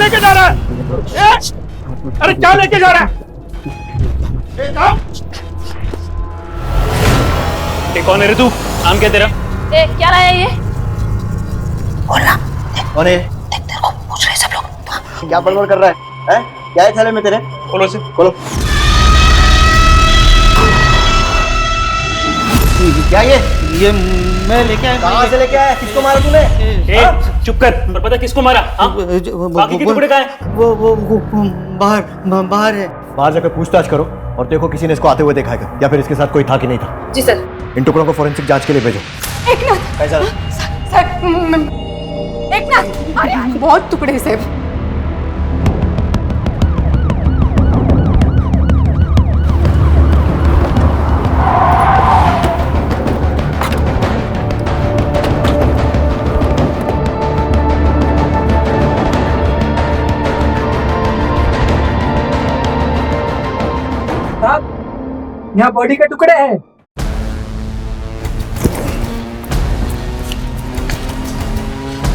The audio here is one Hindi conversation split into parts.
लेके जा रहा है? अरे क्या लेके जा रहा है? कौन है रे तू? नाम क्या तेरा? क्या रहा है ये? बोलना। कौन है? तेरे को पूछ रहे सब लोग। क्या बड़बड़ कर रहा है? हैं? क्या है थैले में तेरे? खोलो से। खोलो। क्या ये मैं लेके आया। कहाँ से लेके आया? किसको मारा तूने? चुप कर। पर पता किसको मारा? बाकी के टुकड़े कहाँ हैं? वो बाहर है। बाहर जाकर पूछताछ करो और देखो किसी ने इसको आते हुए देखा है या फिर इसके साथ कोई था कि नहीं था। जी सर। इन टुकड़ों को फोरेंसिक जांच के लिए भेजो। एकनाथ कैसा? सर एकनाथ, अरे बहुत टुकड़े सर। यहाँ बॉडी के टुकड़े हैं।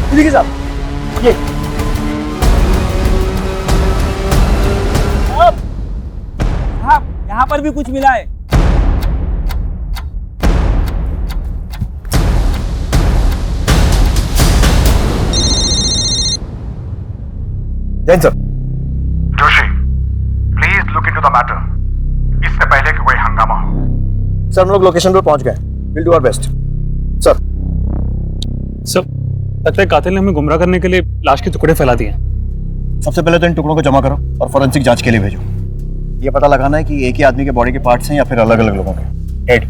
सिद्दीकी साहब, ये यहाँ पर भी कुछ मिला है। Jain sir. Joshi, please look into the matter. इससे पहले कि कोई हंगामा हो। सर हम लोग लोकेशन पर पहुंच गए। Will do our best. Sir लगता है कातिल ने हमें गुमराह करने के लिए लाश के टुकड़े फैला दिए। सबसे पहले तो इन टुकड़ों को जमा करो और फोरेंसिक जांच के लिए भेजो। ये पता लगाना है कि एक ही आदमी के बॉडी के पार्ट्स हैं या फिर अलग अलग लोगों के। हेड,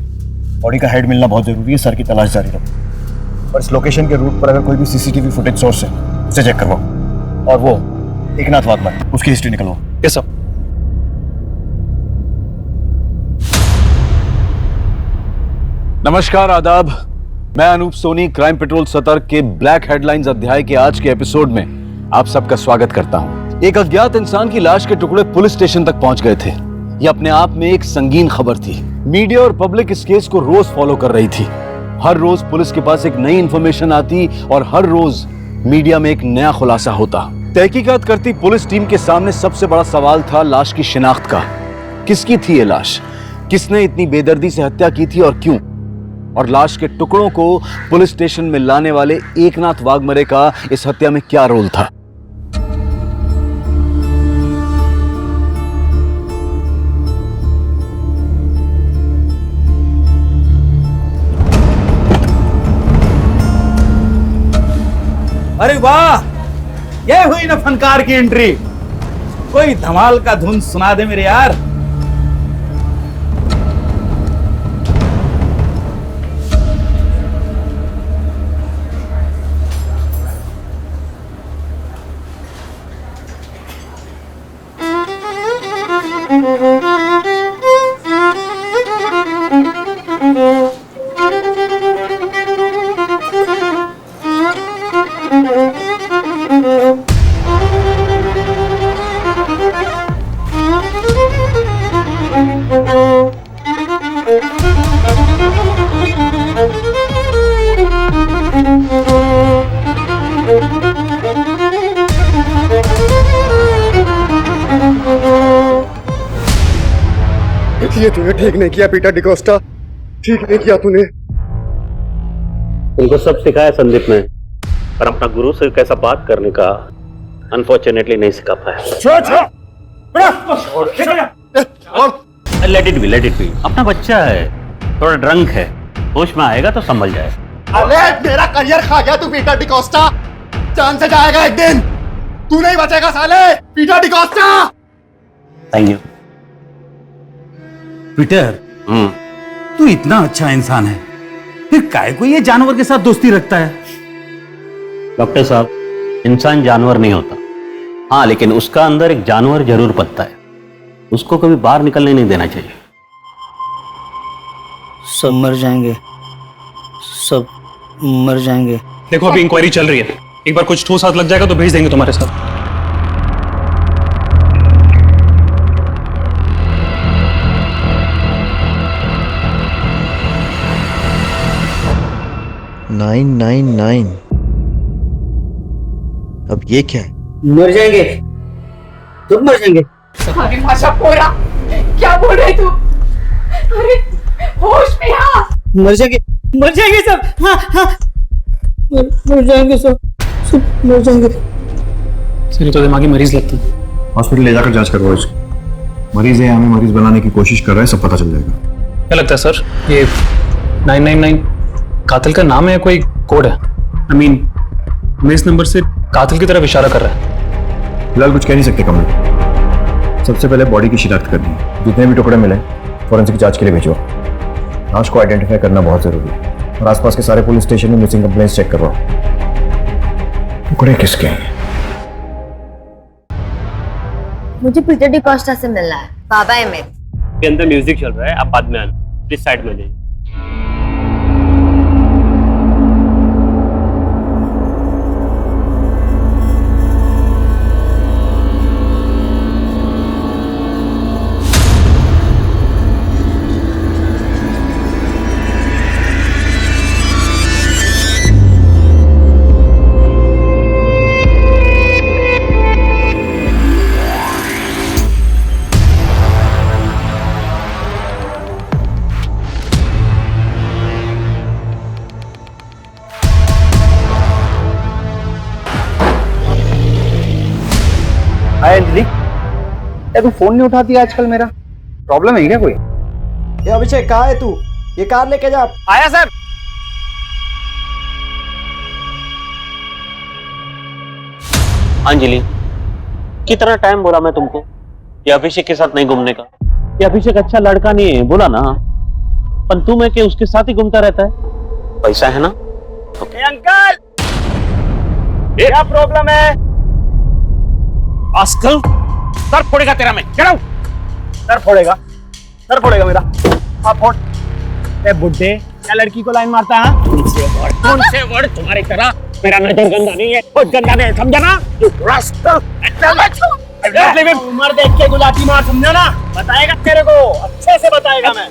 बॉडी का हेड मिलना बहुत जरूरी है। सर की तलाश जारी रखो और इस लोकेशन के रूट पर अगर कोई भी सीसीटीवी फुटेज सोर्स है उसे चेक करवाओ और वो एकनाथ वाघमारे उसकी हिस्ट्री निकलवाओ। Yes sir. नमस्कार, आदाब। मैं अनूप सोनी क्राइम पेट्रोल सतर्क के ब्लैक हेडलाइंस अध्याय के आज के एपिसोड में आप सबका स्वागत करता हूं। एक अज्ञात इंसान की लाश के टुकड़े पुलिस स्टेशन तक पहुंच गए थे। यह अपने आप में एक संगीन खबर थी। मीडिया और पब्लिक इस केस को रोज फॉलो कर रही थी। हर रोज पुलिस के पास एक नई इंफॉर्मेशन आती और हर रोज मीडिया में एक नया खुलासा होता। तहकीकात करती पुलिस टीम के सामने सबसे बड़ा सवाल था लाश की शिनाख्त का। किसकी थी ये लाश? किसने इतनी बेदर्दी से हत्या की थी और क्यों? और लाश के टुकड़ों को पुलिस स्टेशन में लाने वाले एकनाथ वाघमारे का इस हत्या में क्या रोल था? अरे वाह, ये हुई ना फनकार की एंट्री। कोई धमाल का धुन सुना दे मेरे यार। ये तूने ठीक नहीं किया पीटर डिकोस्टा, ठीक नहीं किया तूने। उनको सब सिखाया संदीप ने, पर अपना गुरु से कैसा बात करने का अनफॉर्चुनेटली नहीं सिखा पाया। Let it be. अपना बच्चा है, थोड़ा ड्रंक है, होश में आएगा तो संभल जाए। अरे मेरा करियर खा गया तू पीटर डिकोस्टा। जान से जाएगा एक दिन, तू नहीं बचेगा साले Peter D'Costa. Thank you. Peter, तू इतना अच्छा इंसान है, फिर काहे को ये जानवर के साथ दोस्ती रखता है? डॉक्टर साहब, इंसान जानवर नहीं होता। हाँ, लेकिन उसका अंदर एक जानवर जरूर पलता है। उसको कभी बाहर निकलने नहीं देना चाहिए। सब मर जाएंगे, सब मर जाएंगे। देखो अभी इंक्वायरी चल रही है, एक बार कुछ ठोस हाथ लग जाएगा तो भेज देंगे तुम्हारे साथ। नाइन 999। अब ये क्या है? मर जाएंगे, सब मर जाएंगे। अरे माशा पोरा, क्या बोल रहे तू? अरे होश में आ। मर जाएंगे सब। हाँ हाँ, मर जाएंगे सब मर जाएंगे। सर ये तो दिमागी मरीज लगता है। हॉस्पिटल ले जाकर जांच करवाओ इसकी। मरीज है, हमें मरीज बनाने की कोशिश कर रहा है, सब पता चल जाएगा। क्या लगता है सर, ये 999 कातिल का नाम है या कोई कोड है? आई मीन हमें इस नंबर से कातिल की तरफ इशारा कर रहा है। फिलहाल कुछ कह नहीं सकते कमल। सबसे पहले बॉडी की शिनाख्त करनी है। जितने भी टुकड़े मिले फॉरेंसिक जांच के लिए भेजो। लाश को आइडेंटिफाई करना बहुत जरूरी है और आसपास के सारे पुलिस स्टेशन में मिसिंग कंप्लेंट्स चेक करवाओ। टुकड़े किसके हैं? मुझे पीटर डिकोस्टा से मिलना है, बाबा है मेरे। के अंदर म्यूजिक चल रहा है, आप बाद में आना, प्लीज साइड में जाइए। हाय अंजलि, तू फोन नहीं उठाती आजकल, मेरा प्रॉब्लम है क्या कोई? ये अभिषेक कहाँ है तू? ये कार लेके जा। आया सर। अंजलि, कितना टाइम बोला मैं तुमको ये अभिषेक के साथ नहीं घूमने का? ये अभिषेक अच्छा लड़का नहीं है, बोला ना। पर तुम है कि उसके साथ ही घूमता रहता है, पैसा है ना? अंकल, क्या प्रॉब्लम है? आजकल सर फोड़ेगा तेरा मैं। चलो सर फोड़ेगा मेरा। आप फोड़। ए बुड्ढे, क्या लड़की को लाइन मारता है? उनसे वर्ड तुम्हारी तरह मेरा नजर गंदा नहीं है, बहुत गंदा नहीं है, समझा ना? उम्र देख के गुलाटी मार, समझा ना? बताएगा तेरे को, अच्छे से बताएगा मैं।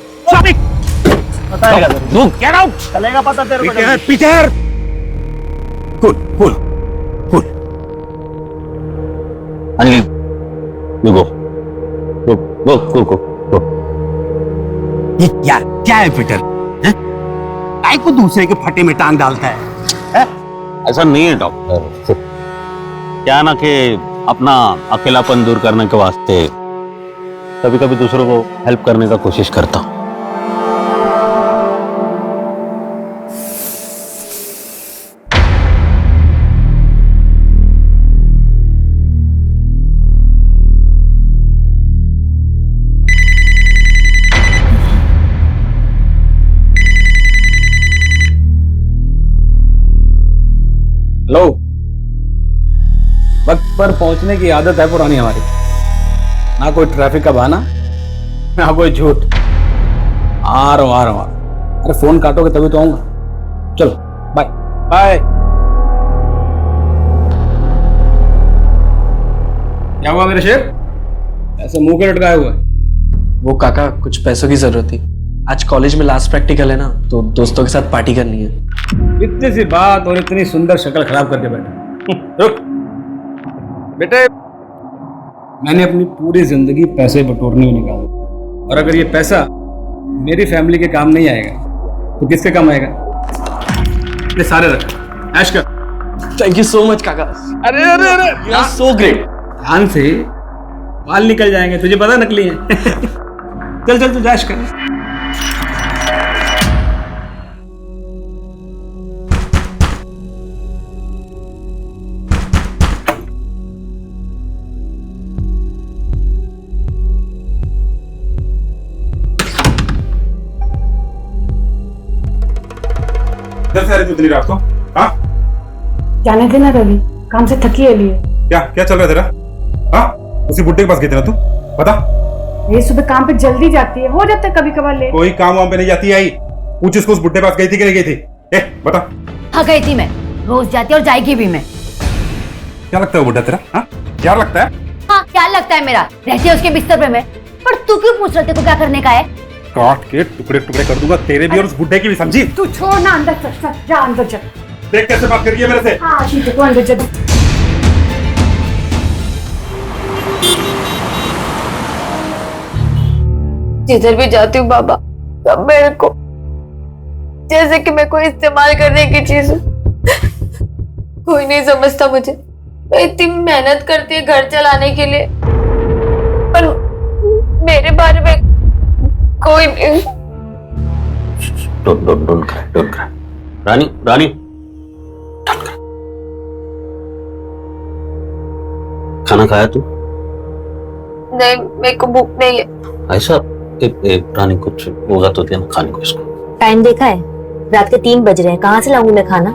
बताएगा तू गेट आउट। चलेगा पता तेरे को। Peter, Peter, cool. Anjali, go. ये क्या है पीटर? काय को दूसरे के फटे में टांग डालता है? ऐसा नहीं है डॉक्टर। क्या ना कि अपना अकेलापन दूर करने के वास्ते कभी कभी दूसरों को हेल्प करने का कोशिश करता हूं। हेलो, वक्त पर पहुंचने की आदत है पुरानी हमारी। ना कोई ट्रैफिक का बहाना, ना कोई झूठ। आ रहा हूं। अरे फोन काटोगे तभी तो आऊंगा। चलो बाय बाय। क्या हुआ मेरे शेर, ऐसे मुंह के लटकाए हुए? वो काका, कुछ पैसों की जरूरत थी। आज कॉलेज में लास्ट प्रैक्टिकल है ना, तो दोस्तों के साथ पार्टी करनी है। इतनी सी बात और इतनी सुंदर शक्ल खराब करके बैठा। रुक बेटे, मैंने अपनी पूरी जिंदगी पैसे बटोरने में निकाला, और अगर ये पैसा मेरी फैमिली के काम नहीं आएगा तो किसके काम आएगा? ये सारे रख, ऐश कर। थैंक यू सो मच काका। अरे यू आर सो ग्रेट। ध्यान से, बाल निकल जाएंगे, तुझे पता नकली है। चल तू ऐश कर। इधर से आ रही थी इतनी रात को? हाँ, जाने देना रवि, काम से थकी है लिए। क्या चल रहा है तेरा? हाँ, उसी बुड्ढे के पास गई थी ना तू? बता। ये सुबह काम पे जल्दी जाती है, हो जाता है कभी कभार लेट। कोई काम वाम पे नहीं जाती आई? पूछ इसको, उस बुड्ढे के पास गई थी कि नहीं गई थी? बता। हाँ गई थी मैं, रोज जाती और जाएगी भी मैं। क्या लगता है वो बुड्ढा तेरा? हाँ, क्या लगता है? हाँ, क्या लगता है मेरा? रहती है उसके बिस्तर पे मैं। पर तू क्यों पूछ रहे थे, को क्या करने का है? काट के टुकड़े टुकड़े कर दूंगा तेरे भी और उस बुड्ढे की भी, समझी? तू छोड़ ना, अंदर चल, जा अंदर चल। देख कैसे बात करिए मेरे से। हाँ ठीक है, तू अंदर चल। जिधर भी जाती हूँ बाबा, सब मेरे को जैसे कि मैं कोई इस्तेमाल करने की चीज हूँ। कोई नहीं समझता मुझे। मैं इतनी मेहनत करती है घर चलाने के लिए, पर मेरे बारे में कोई नहीं। Don't cry. Rani don't cry। खाना खाया तू? नहीं, मेरे को भूख नहीं है। ऐसा रानी कुछ होगा तो देना खाने को इसको। टाइम देखा है? रात के 3 बज रहे हैं, कहाँ से लाऊंगी मैं खाना?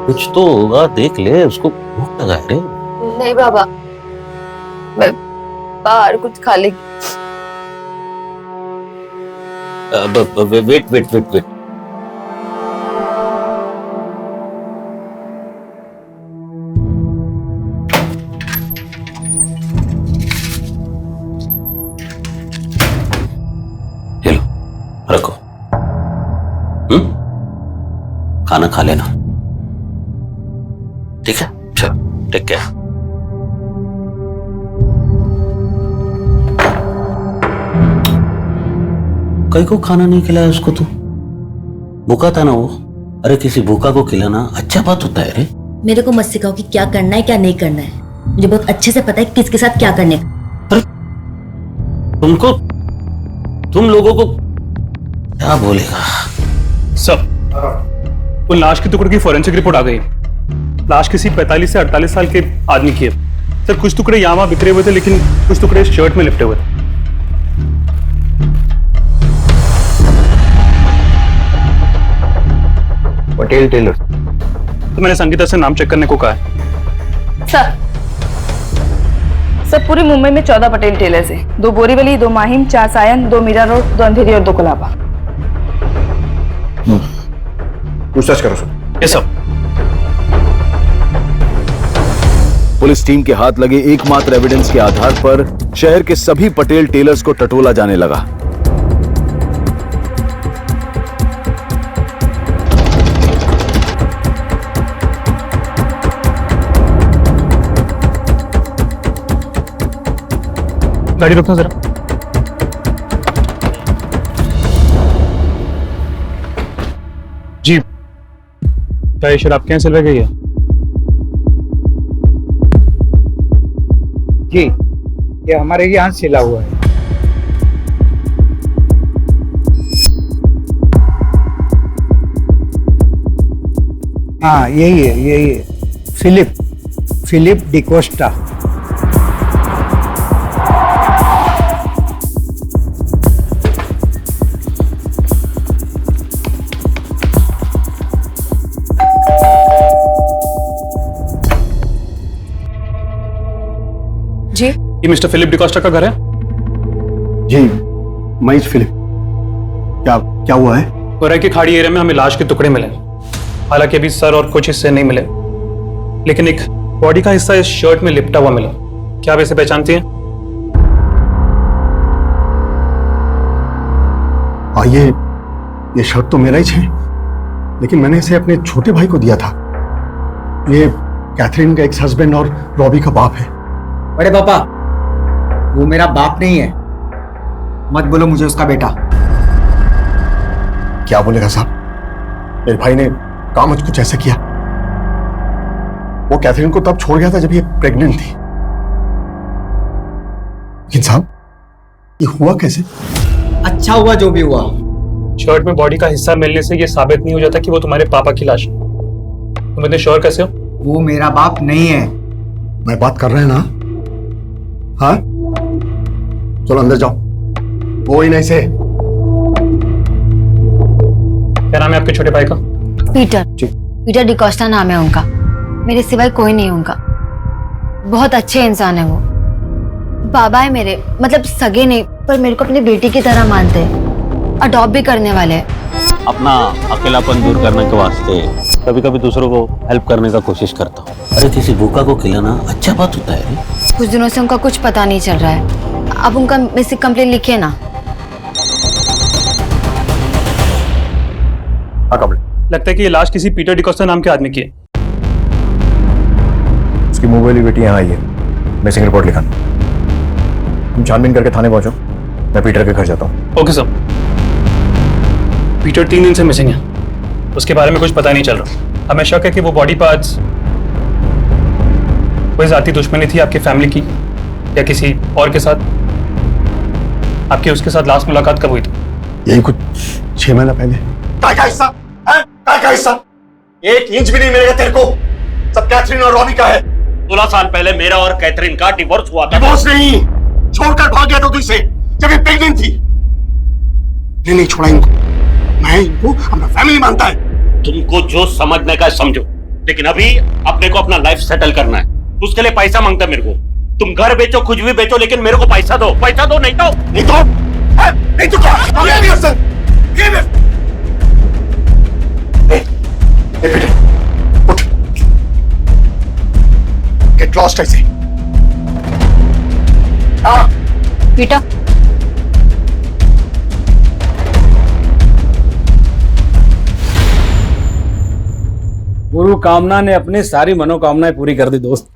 कुछ तो होगा, देख ले, उसको भूख लगा है रे। नहीं बाबा, मैं बाहर कुछ खा लेगी। वेट। ये लो, रखो। खाना खा लेना, ठीक है? चलो, टेक केयर। कई को खाना नहीं खिलाया उसको तो? भूखा था ना वो। अरे किसी भूखा को खिलाना अच्छा बात होता है रे। मेरे को मत सिखाओ कि क्या करना है क्या नहीं करना है। मुझे बहुत अच्छे से पता है किसके साथ क्या करने का। तुम लोगों को क्या बोलेगा? सब वो लाश के टुकड़े की फॉरेंसिक रिपोर्ट आ गई। लाश किसी 45 से 48 साल के आदमी की है। सर कुछ टुकड़े यहाँ वहां बिखरे हुए थे, लेकिन कुछ टुकड़े शर्ट में लिपटे हुए थे। पटेल टेलर। तो मैंने संगीता से नाम चेक करने को कहा है। सर पूरी मुंबई में 14 पटेल टेलर्स हैं। 2 बोरीवली, 2 माहिम, 4 सायन, 2 मीरा रोड, 2 अंधेरी और 2 कोलाबा। पूछताछ करो सर। ये सब पुलिस टीम के हाथ लगे एकमात्र एविडेंस के आधार पर शहर के सभी पटेल टेलर्स को टटोला जाने लगा। गाड़ी रोकना जरा। जी, क्या ये शराब कैंसिल हो गई है? जी, ये हमारे यहाँ सिला हुआ है। हाँ यही है, फिलिप डिकोस्टा। जी, ये मिस्टर फिलिप डिकोस्टा का घर है? जी, महेश फिलिप। क्या हुआ है? कोराई की खाड़ी एरिया में हमें लाश के टुकड़े मिले। हालांकि अभी सर और कुछ हिस्से नहीं मिले, लेकिन एक बॉडी का हिस्सा इस शर्ट में लिपटा हुआ मिला। क्या आप इसे पहचानती हैं? ये शर्ट तो मेरा ही है, लेकिन मैंने इसे अपने छोटे भाई को दिया था। ये कैथरीन का एक्स हस्बैंड और रॉबी का बाप है। बड़े पापा, वो मेरा बाप नहीं है, मत बोलो मुझे उसका बेटा। क्या बोलेगा साहब? मेरे भाई ने काम कुछ ऐसा किया। वो कैथरीन को तब छोड़ गया था जब ये प्रेग्नेंट थी। लेकिन साहब, ये हुआ कैसे? अच्छा हुआ जो भी हुआ। शर्ट में बॉडी का हिस्सा मिलने से ये साबित नहीं हो जाता कि वो तुम्हारे पापा की लाश है। तुम इतने श्योर कैसे हो? वो मेरा बाप नहीं है। मैं बात कर रहे हैं ना? हाँ, चलो अंदर जाओ। वो ही नहीं से। क्या नाम है आपके छोटे भाई का? पीटर डिकोस्टा नाम है उनका। मेरे सिवाय कोई नहीं उनका। बहुत अच्छे इंसान है वो। बाबा है मेरे, मतलब सगे नहीं, पर मेरे को अपनी बेटी की तरह मानते हैं। अडॉप्ट भी करने वाले हैं। अपना अकेलापन दूर करने के वास्ते कभी कभी दूसरों को हेल्प करने का कोशिश करता हूँ। अरे किसी भूखा को खिलाना अच्छा बात होता है। कुछ दिनों से उनका कुछ पता नहीं चल रहा है। अब उनका मिसिंग कंप्लेंट लिखिए ना। लगता है कि ये लाश किसी पीटर डिकोस्टा नाम के आदमी की है। उसकी मुंह वाली बेटी यहाँ आई है। मिसिंग रिपोर्ट लिखाना। तुम छानबीन करके थाने पहुंचो। मैं पीटर के घर जाता हूँ। Okay sir. पीटर 3 दिन से मिसिंग है, उसके बारे में कुछ पता नहीं चल रहा। हमें शक है कि वो बॉडी पार्ट्स कोई जाती दुश्मनी थी आपकी फैमिली की या किसी और के साथ। आपकी उसके साथ लास्ट मुलाकात कब हुई थी? यही कुछ 6 महीना पहले। काय का हिस्सा है? काय का हिस्सा? 1 इंच भी नहीं मिलेगा तेरे को। सब कैथरीन और रॉनी का है। 16 साल पहले मेरा और कैथरीन का डिवोर्स हुआ था। डिवोर्स नहीं, छोड़कर भाग गया था तू इसे जब ये प्रेग्नेंट थी। नहीं छोड़ा इनको, मैं इनको अपना फैमिली मानता है। तुमको जो समझने का समझो, लेकिन अभी अपने को अपना लाइफ सेटल करना है। उसके लिए पैसा मांगता है मेरे को। तुम घर बेचो, कुछ भी बेचो, लेकिन मेरे को पैसा दो। पैसा दो, नहीं तो नहीं तो नहीं तो क्या? ये भी सर, ये भी। ए बेटे, उठ। गेट लॉस्ट ऐसे। हाँ बेटा गुरु कामना ने अपनी सारी मनोकामनाएं पूरी कर दी दोस्त।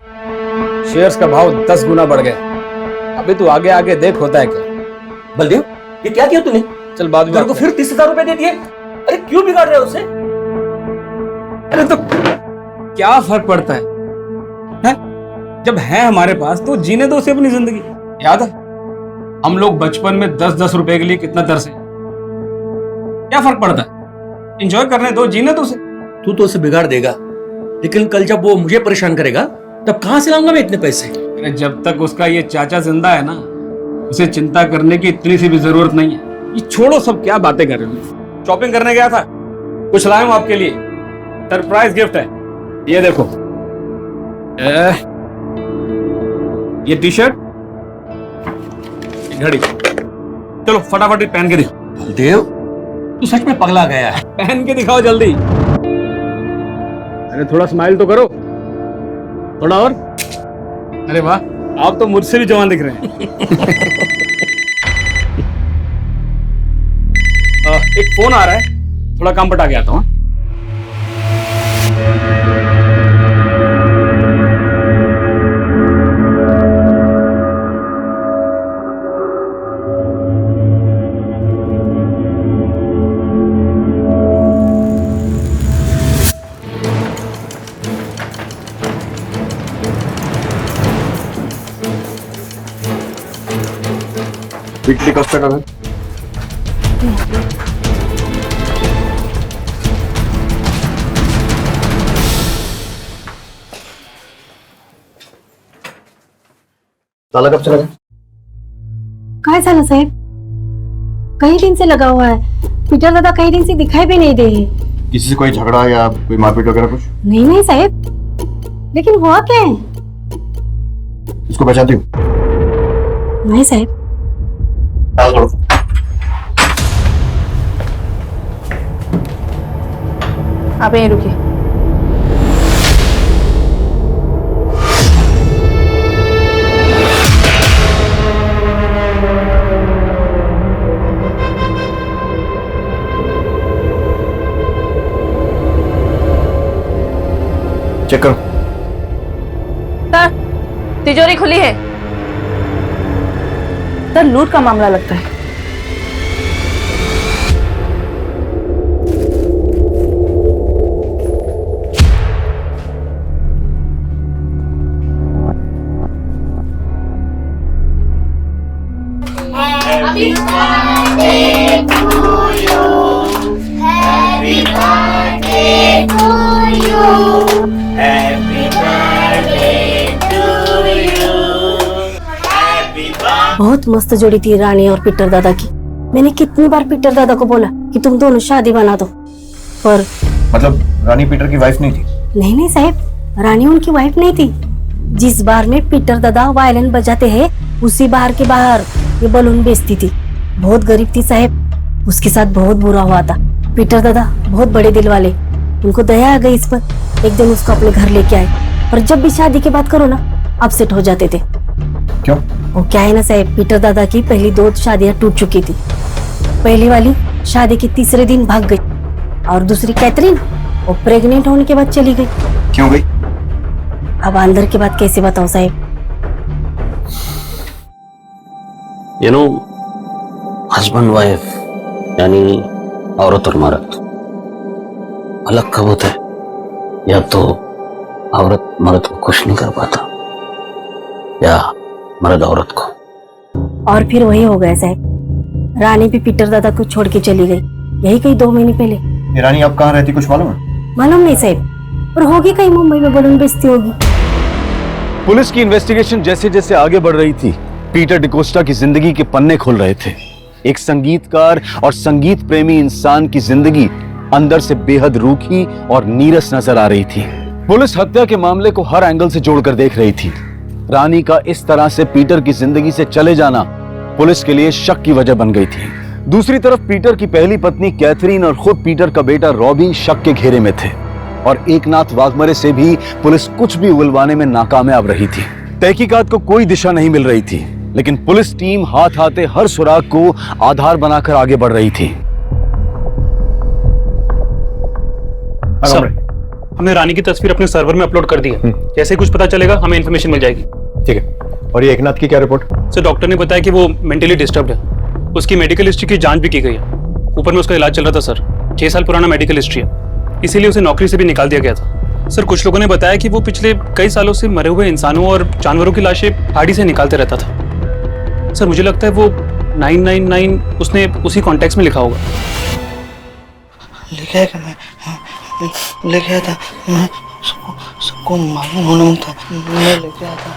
शेयर्स का भाव 10 गुना बढ़ गया। अभी तू आगे आगे देख होता है क्या। बलदेव, ये क्या किया तूने? चल बाद में मेरे को फिर 30,000 रुपए दे दिए। अरे क्यों बिगाड़ रहे हो उसे? अरे तो क्या फर्क पड़ता है? जब है हमारे पास तो जीने दो उसे अपनी जिंदगी। याद है हम लोग बचपन में 10-10 रुपए के लिए कितना तरसे। क्या फर्क पड़ता है? एंजॉय करने दो, जीने दो उसे। तू तो उसे बिगाड़ देगा, लेकिन कल जब वो मुझे परेशान करेगा तब कहां से लाऊंगा मैं इतने पैसे? अरे जब तक उसका ये चाचा जिंदा है ना, उसे चिंता करने की इतनी सी भी जरूरत नहीं है। ये छोड़ो, सब क्या बातें कर रहे हो। शॉपिंग करने गया था, कुछ लाया हूं आपके लिए, सरप्राइज गिफ्ट है। ये देखो, ये टी शर्ट, घड़ी। चलो फटाफट पहन के दिखाओ। देव, तू सच में पगला गया है। पहन के दिखाओ जल्दी। अरे थोड़ा स्माइल तो करो, थोड़ा और। अरे वाह, आप तो मुझसे भी जवान दिख रहे हैं। एक फोन आ रहा है, थोड़ा काम पटा के आता हूँ। पीटर डिकोस्टा का घर। ताला कब से लगा? काय झालं साहेब? कई दिन से लगा हुआ है। पीटर दादा कई दिन से दिखाई भी नहीं दे। किसी से कोई झगड़ा या कोई मारपीट वगैरह कुछ? नहीं साहब, लेकिन हुआ क्या है? इसको पहचानती हूँ? नहीं साहब। आप यहीं रुकिए। चेक करो। सर, तिजोरी खुली है। सर, लूट का मामला लगता है। बहुत मस्त जोड़ी थी रानी और पीटर दादा की। मैंने कितनी बार पीटर दादा को बोला कि तुम दोनों शादी बना दो, पर मतलब रानी पीटर की वाइफ नहीं थी? नहीं साहब, रानी उनकी वाइफ नहीं थी। जिस बार में पीटर दादा वायलिन बजाते हैं उसी बार के बाहर ये बलून बेचती थी। बहुत गरीब थी साहब, उसके साथ बहुत बुरा हुआ था। पीटर दादा बहुत बड़े दिल वाले, उनको दया आ गई इस पर। एक दिन उसको अपने घर लेके आए, पर जब भी शादी की बात करो ना अपसेट हो जाते थे। क्यों? वो क्या है ना साहब, पीटर दादा की पहली 2 शादियां टूट चुकी थी। पहली वाली शादी के तीसरे दिन भाग गई और दूसरी कैथरीन वो प्रेग्नेंट होने के बाद चली गई। क्यों गई? अब अंदर की बात कैसे बताऊं साहब? हस्बैंड वाइफ यानी औरत और मर्द अलग कब होता है? या तो औरत मर्द को खुश नहीं कर पाता या मर्द औरत को। और फिर वही हो गया साहब, रानी भी पीटर दादा को छोड़ के चली गई, यही कहीं 2 महीने पहले। ये रानी अब कहाँ रहती कुछ मालूम है? मालूम नहीं साहब, पर होगी कहीं मुंबई में बलून बेचती होगी। पुलिस की इन्वेस्टिगेशन जैसे जैसे आगे बढ़ रही थी, पीटर डिकोस्टा की जिंदगी के पन्ने खुल रहे थे। एक संगीतकार और संगीत प्रेमी इंसान की जिंदगी अंदर से बेहद रूखी और नीरस नजर आ रही थी। पुलिस हत्या के मामले को हर एंगल से जोड़कर देख रही थी। रानी का इस तरह से पीटर की जिंदगी से चले जाना पुलिस के लिए शक की वजह बन गई थी। दूसरी तरफ पीटर की पहली पत्नी कैथरीन और खुद पीटर का बेटा रॉबी शक के घेरे में थे और एकनाथ वाघमरे से भी पुलिस कुछ भी उगलवाने में नाकामयाब रही थी। तहकीकात को कोई दिशा नहीं मिल रही थी, लेकिन पुलिस टीम हाथ आते हर सुराग को आधार बनाकर आगे बढ़ रही थी। सर, हमने रानी की तस्वीर अपने सर्वर में अपलोड कर दी है। जैसे ही कुछ पता चलेगा हमें इन्फॉर्मेशन मिल जाएगी। ठीक है। और ये एकनाथ की क्या रिपोर्ट? सर, डॉक्टर ने बताया कि वो मेंटली डिस्टर्ब्ड है। उसकी मेडिकल हिस्ट्री की जांच भी की गई है। ऊपर में उसका इलाज चल रहा था सर। 6 साल पुराना मेडिकल हिस्ट्री है, इसीलिए उसे नौकरी से भी निकाल दिया गया था। सर, कुछ लोगों ने बताया कि वो पिछले कई सालों से मरे हुए इंसानों और जानवरों की लाशें गाड़ी से निकालते रहता था। सर, मुझे लगता है वो 999 उसने उसी कॉन्टेक्स्ट में लिखा होगा। लिखा है कि मैं लेके आया था, मैं सबको मालूम होना था, मैं लेके आया था।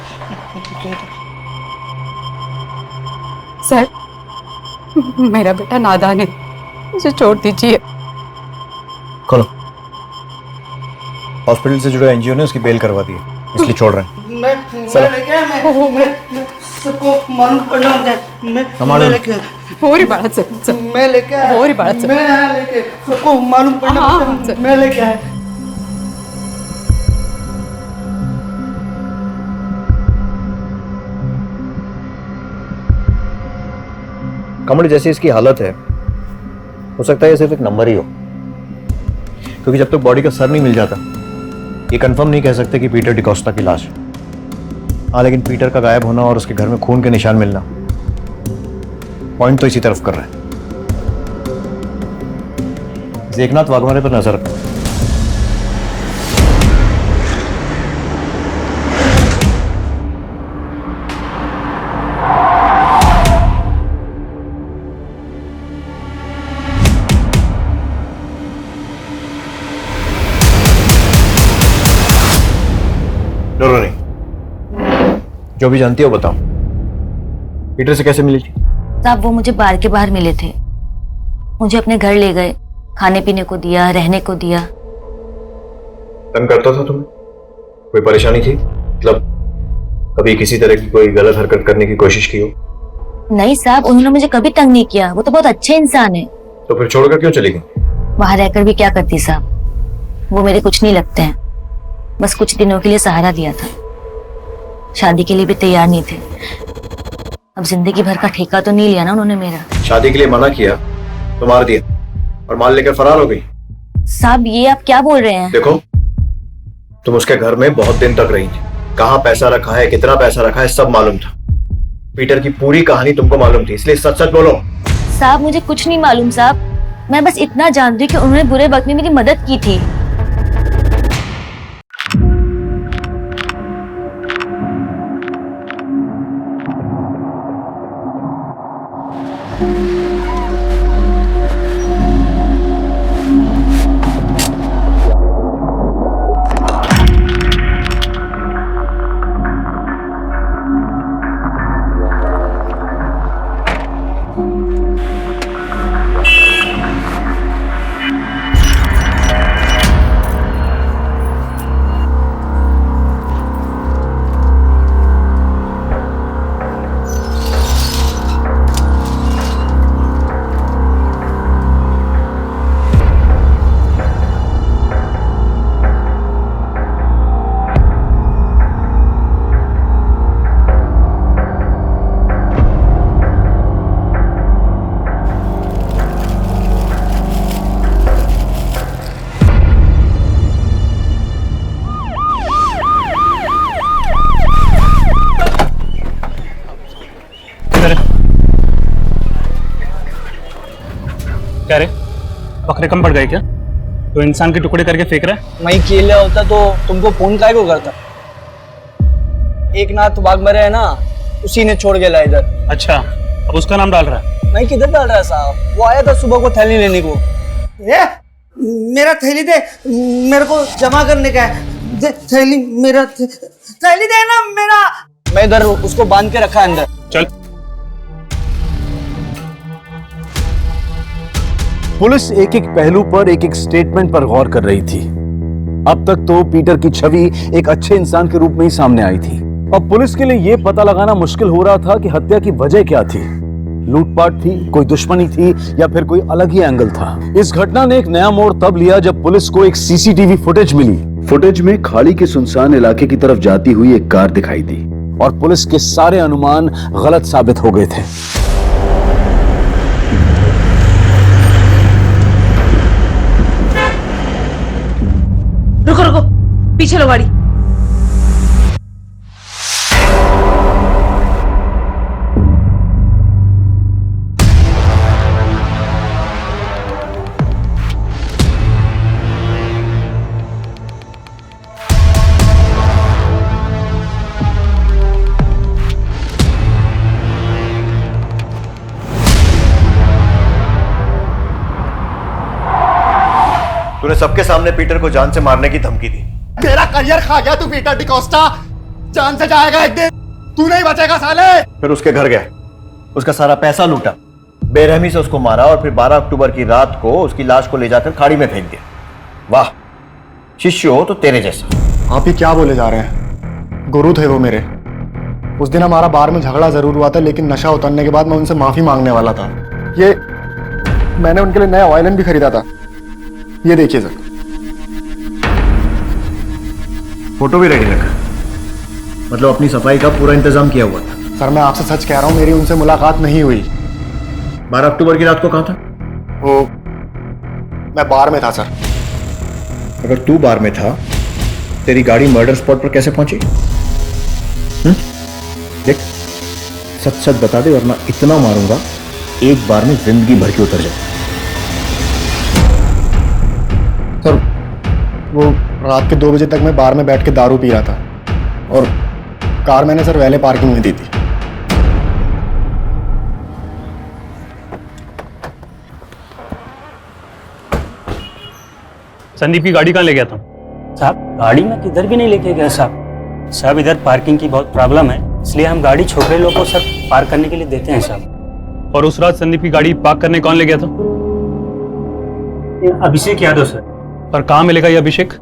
सर, मेरा बेटा नादान है, उसे छोड़ दीजिए। खोलो। हॉस्पिटल से जुड़े एनजीओ ने उसकी बेल करवा दी है, इसलिए छोड़ रहे हैं। मैं लेके आया, मैं सबको मालूम पड़ना होता है। मैं लेके आया। होरी बाळा सर, मैं लेके आया। होरी बाळा सर, मैं आया लेके, सबको मालूम पड़ना होता है। मैं लेके आया। कमल, जैसी इसकी हालत है, हो सकता है ये सिर्फ एक नंबर ही हो, क्योंकि जब तक बॉडी का सर नहीं मिल जाता ये कंफर्म नहीं कह सकते कि पीटर डिकोस्टा की लाश है। हाँ, लेकिन पीटर का गायब होना और उसके घर में खून के निशान मिलना पॉइंट तो इसी तरफ कर रहे हैं। एकनाथ वाघमारे पर नजर रखना। नहीं, जो भी जानती हो बताओ, पीटर से कैसे मिली थी? साहब, वो मुझे बार के बाहर मिले थे, मुझे अपने घर ले गए, खाने पीने को दिया, रहने को दिया। तंग करता था तुम्हें? कोई परेशानी थी? मतलब कभी किसी तरह की कोई गलत हरकत करने की कोशिश की हो? नहीं साहब, उन्होंने मुझे कभी तंग नहीं किया, वो तो बहुत अच्छे इंसान है। तो फिर छोड़कर क्यों चली गई? वहां रहकर भी क्या करती साहब, वो मेरे कुछ नहीं लगते हैं, बस कुछ दिनों के लिए सहारा दिया था, शादी के लिए भी तैयार नहीं थे। अब जिंदगी भर का ठेका तो नहीं लिया ना उन्होंने मेरा। शादी के लिए मना किया तो मार दिया और माल लेकर फरार हो गई। साहब, ये आप क्या बोल रहे हैं? देखो, तुम उसके घर में बहुत दिन तक रही थी, कहाँ पैसा रखा है, कितना पैसा रखा है, सब मालूम था। पीटर की पूरी कहानी तुमको मालूम थी, इसलिए सच सच बोलो। साहब, मुझे कुछ नहीं मालूम साहब, मैं बस इतना जानती हूँ कि उन्होंने बुरे वक्त में मेरी मदद की थी। क्या रे, बकरे कम पड़ गए क्या? तो इंसान के टुकड़े करके फेंक रहा है? मैं अकेला होता तो तुमको फोन काहे को करता? एक नाथ बाग मरे है ना, उसी ने छोड़ के लाया इधर। अच्छा, अब उसका नाम डाल रहा है? मैं किधर डाल रहा है साहब, वो आया था सुबह को थैली लेने को। ये मेरा थैली दे, मेरे को जमा करने का है। दे थैली, मेरा थैली दे ना मेरा। मैं इधर उसको बांध के रखा है अंदर। चल। पुलिस एक एक पहलू पर एक एक स्टेटमेंट पर गौर कर रही थी। अब तक तो पीटर की छवि एक अच्छे इंसान के रूप में ही सामने आई थी। अब पुलिस के लिए यह पता लगाना मुश्किल हो रहा था कि हत्या की वजह क्या थी। लूटपाट थी, कोई दुश्मनी थी, या फिर कोई अलग ही एंगल था। इस घटना ने एक नया मोड़ तब लिया जब पुलिस को एक सीसीटीवी फुटेज मिली। फुटेज में खाड़ी के सुनसान इलाके की तरफ जाती हुई एक कार दिखाई दी और पुलिस के सारे अनुमान गलत साबित हो गए थे। रुको रुको, पीछे लो गाड़ी। तूने सबके सामने पीटर को जान से मारने की धमकी दी। मेरा करियर खा गया तू पीटर डिकोस्टा, जान से जाएगा एक दिन, तू नहीं बचेगा साले। फिर उसके घर गया, उसका सारा पैसा लूटा, बेरहमी से उसको मारा और फिर 12 अक्टूबर की रात को उसकी लाश को ले जाकर खाड़ी में फेंक दिया। वाह, शिष्य हो तो तेरे जैसा। आप ही क्या बोले जा रहे हैं? गुरु थे वो मेरे। उस दिन हमारा बार में झगड़ा जरूर हुआ था, लेकिन नशा उतरने के बाद मैं उनसे माफी मांगने वाला था। ये मैंने उनके लिए नया वायलिन भी खरीदा था, ये देखिए सर। फोटो भी रेडी रखा, मतलब अपनी सफाई का पूरा इंतजाम किया हुआ था। सर मैं आपसे सच कह रहा हूं, मेरी उनसे मुलाकात नहीं हुई। 12 अक्टूबर की रात को कहाँ था? वो मैं बार में था सर। अगर तू बार में था, तेरी गाड़ी मर्डर स्पॉट पर कैसे पहुंची? देख, सच सच बता दे वरना इतना मारूंगा एक बार में जिंदगी भर की उतर जाए। सर वो रात के 2 बजे तक मैं बार में बैठ के दारू पी रहा था और कार मैंने सर वैले पार्किंग में दी थी। संदीप की गाड़ी कहाँ ले गया था? साहब गाड़ी में किधर भी नहीं लेके गया साहब। साहब इधर पार्किंग की बहुत प्रॉब्लम है, इसलिए हम गाड़ी छोटे लोगों को सर पार्क करने के लिए देते हैं साहब। और उस रात संदीप की गाड़ी पार्क करने कौन ले गया था? अभिषेक यादव सर। और कहाँ मिलेगा ये अभिषेक?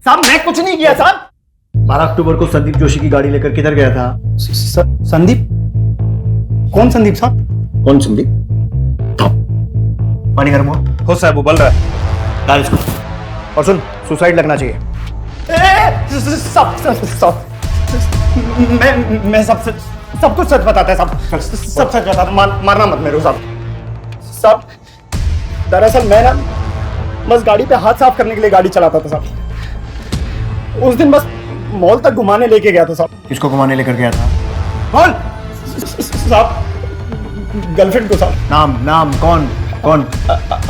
साहब मैं कुछ नहीं किया साहब। 12 अक्टूबर को संदीप जोशी की गाड़ी लेकर किधर गया था? संदीप? कौन संदीप साहब? कौन संदीप? पानी गर्म हो साहब, वो बल रहा है। डाल इसको। और सुन, सुसाइड लगना चाहिए। मैं सब कुछ सच बताता है साहब, सब सच बताता। मारना मत मेरे साहब। दरअसल मैं ना बस गाड़ी पे हाथ साफ करने के लिए गाड़ी चलाता था साहब। उस दिन बस मॉल तक घुमाने लेके गया था साहब। किसको घुमाने लेकर गया था? कौन साहब? गर्लफ्रेंड को साहब। नाम कौन?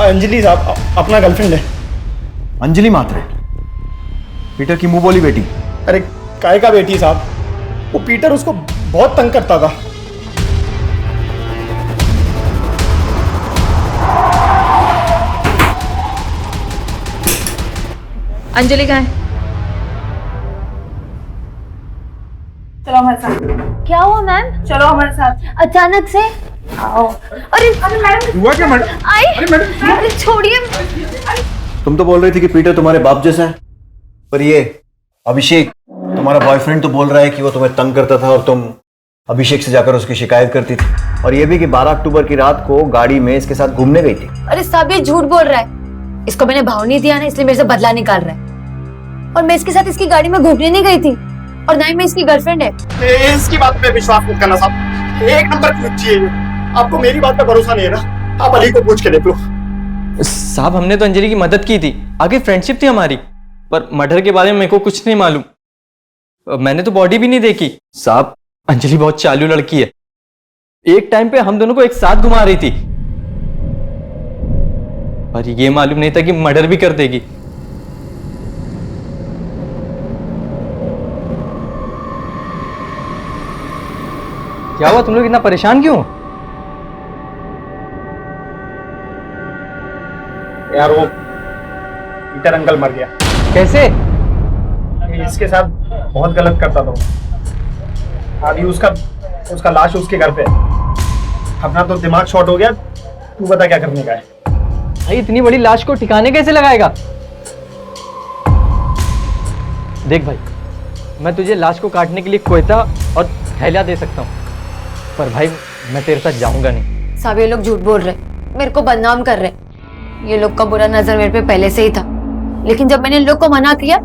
अंजलि साहब, अपना गर्लफ्रेंड है। अंजलि मात्रे, पीटर की मुंह बोली बेटी। अरे काय का बेटी साहब, वो पीटर उसको बहुत तंग करता था। अंजलि कहाँ है? चलो हमारे साथ। क्या हुआ मैम? चलो हमारे साथ। अचानक से आओ। अरे मैडम हुआ क्या मैडम? आई। अरे छोड़िए। तुम तो बोल रही थी कि पीटर तुम्हारे बाप जैसा है, पर ये अभिषेक तुम्हारा बॉयफ्रेंड तो बोल रहा है कि वो तुम्हें तंग करता था और तुम अभिषेक से जाकर उसकी शिकायत करती थी, और ये भी कि 12 अक्टूबर की रात को गाड़ी में इसके साथ घूमने गई थी। अरे साहब ये झूठ बोल रहा है। इसको मैंने भाव नहीं दिया ना, इसलिए मेरे से बदला निकाल रहा है। और मैं इसके साथ इसकी गाड़ी में घूमने नहीं गई थी, और ना ही मैं इसकी गर्लफ्रेंड है। इसकी बात पे विश्वास मत करना साहब, एक नंबर की बच्ची है। आपको मेरी बात पे भरोसा नहीं है ना, आप अली को पूछ के देख लो। साहब हमने तो अंजलि की मदद की थी, आगे फ्रेंडशिप थी हमारी, पर मर्डर के बारे में मेरे को कुछ नहीं मालूम। मैंने तो बॉडी भी नहीं देखी। साहब अंजलि बहुत चालू लड़की है, एक टाइम पे हम दोनों को एक साथ घुमा रही थी, पर ये मालूम नहीं था कि मर्डर भी कर देगी। क्या हुआ, तुम लोग इतना परेशान क्यों? यार वो पीटर अंकल मर गया। कैसे? इसके साथ बहुत गलत करता था। अभी उसका लाश उसके घर पे है। अपना तो दिमाग शॉर्ट हो गया, तू बता क्या करने का है? भाई इतनी बड़ी लाश को ठिकाने कैसे लगाएगा? देख भाई, मैं तुझे लाश को काटने के लिए कोयता और थैला दे सकता हूँ, पर भाई मैं तेरे साथ जाऊंगा नहीं। साहब ये लोग झूठ बोल रहे, मेरे को बदनाम कर रहे। ये लोग का बुरा नजर मेरे पे पहले से ही था, लेकिन जब मैंने इन लोग को मना किया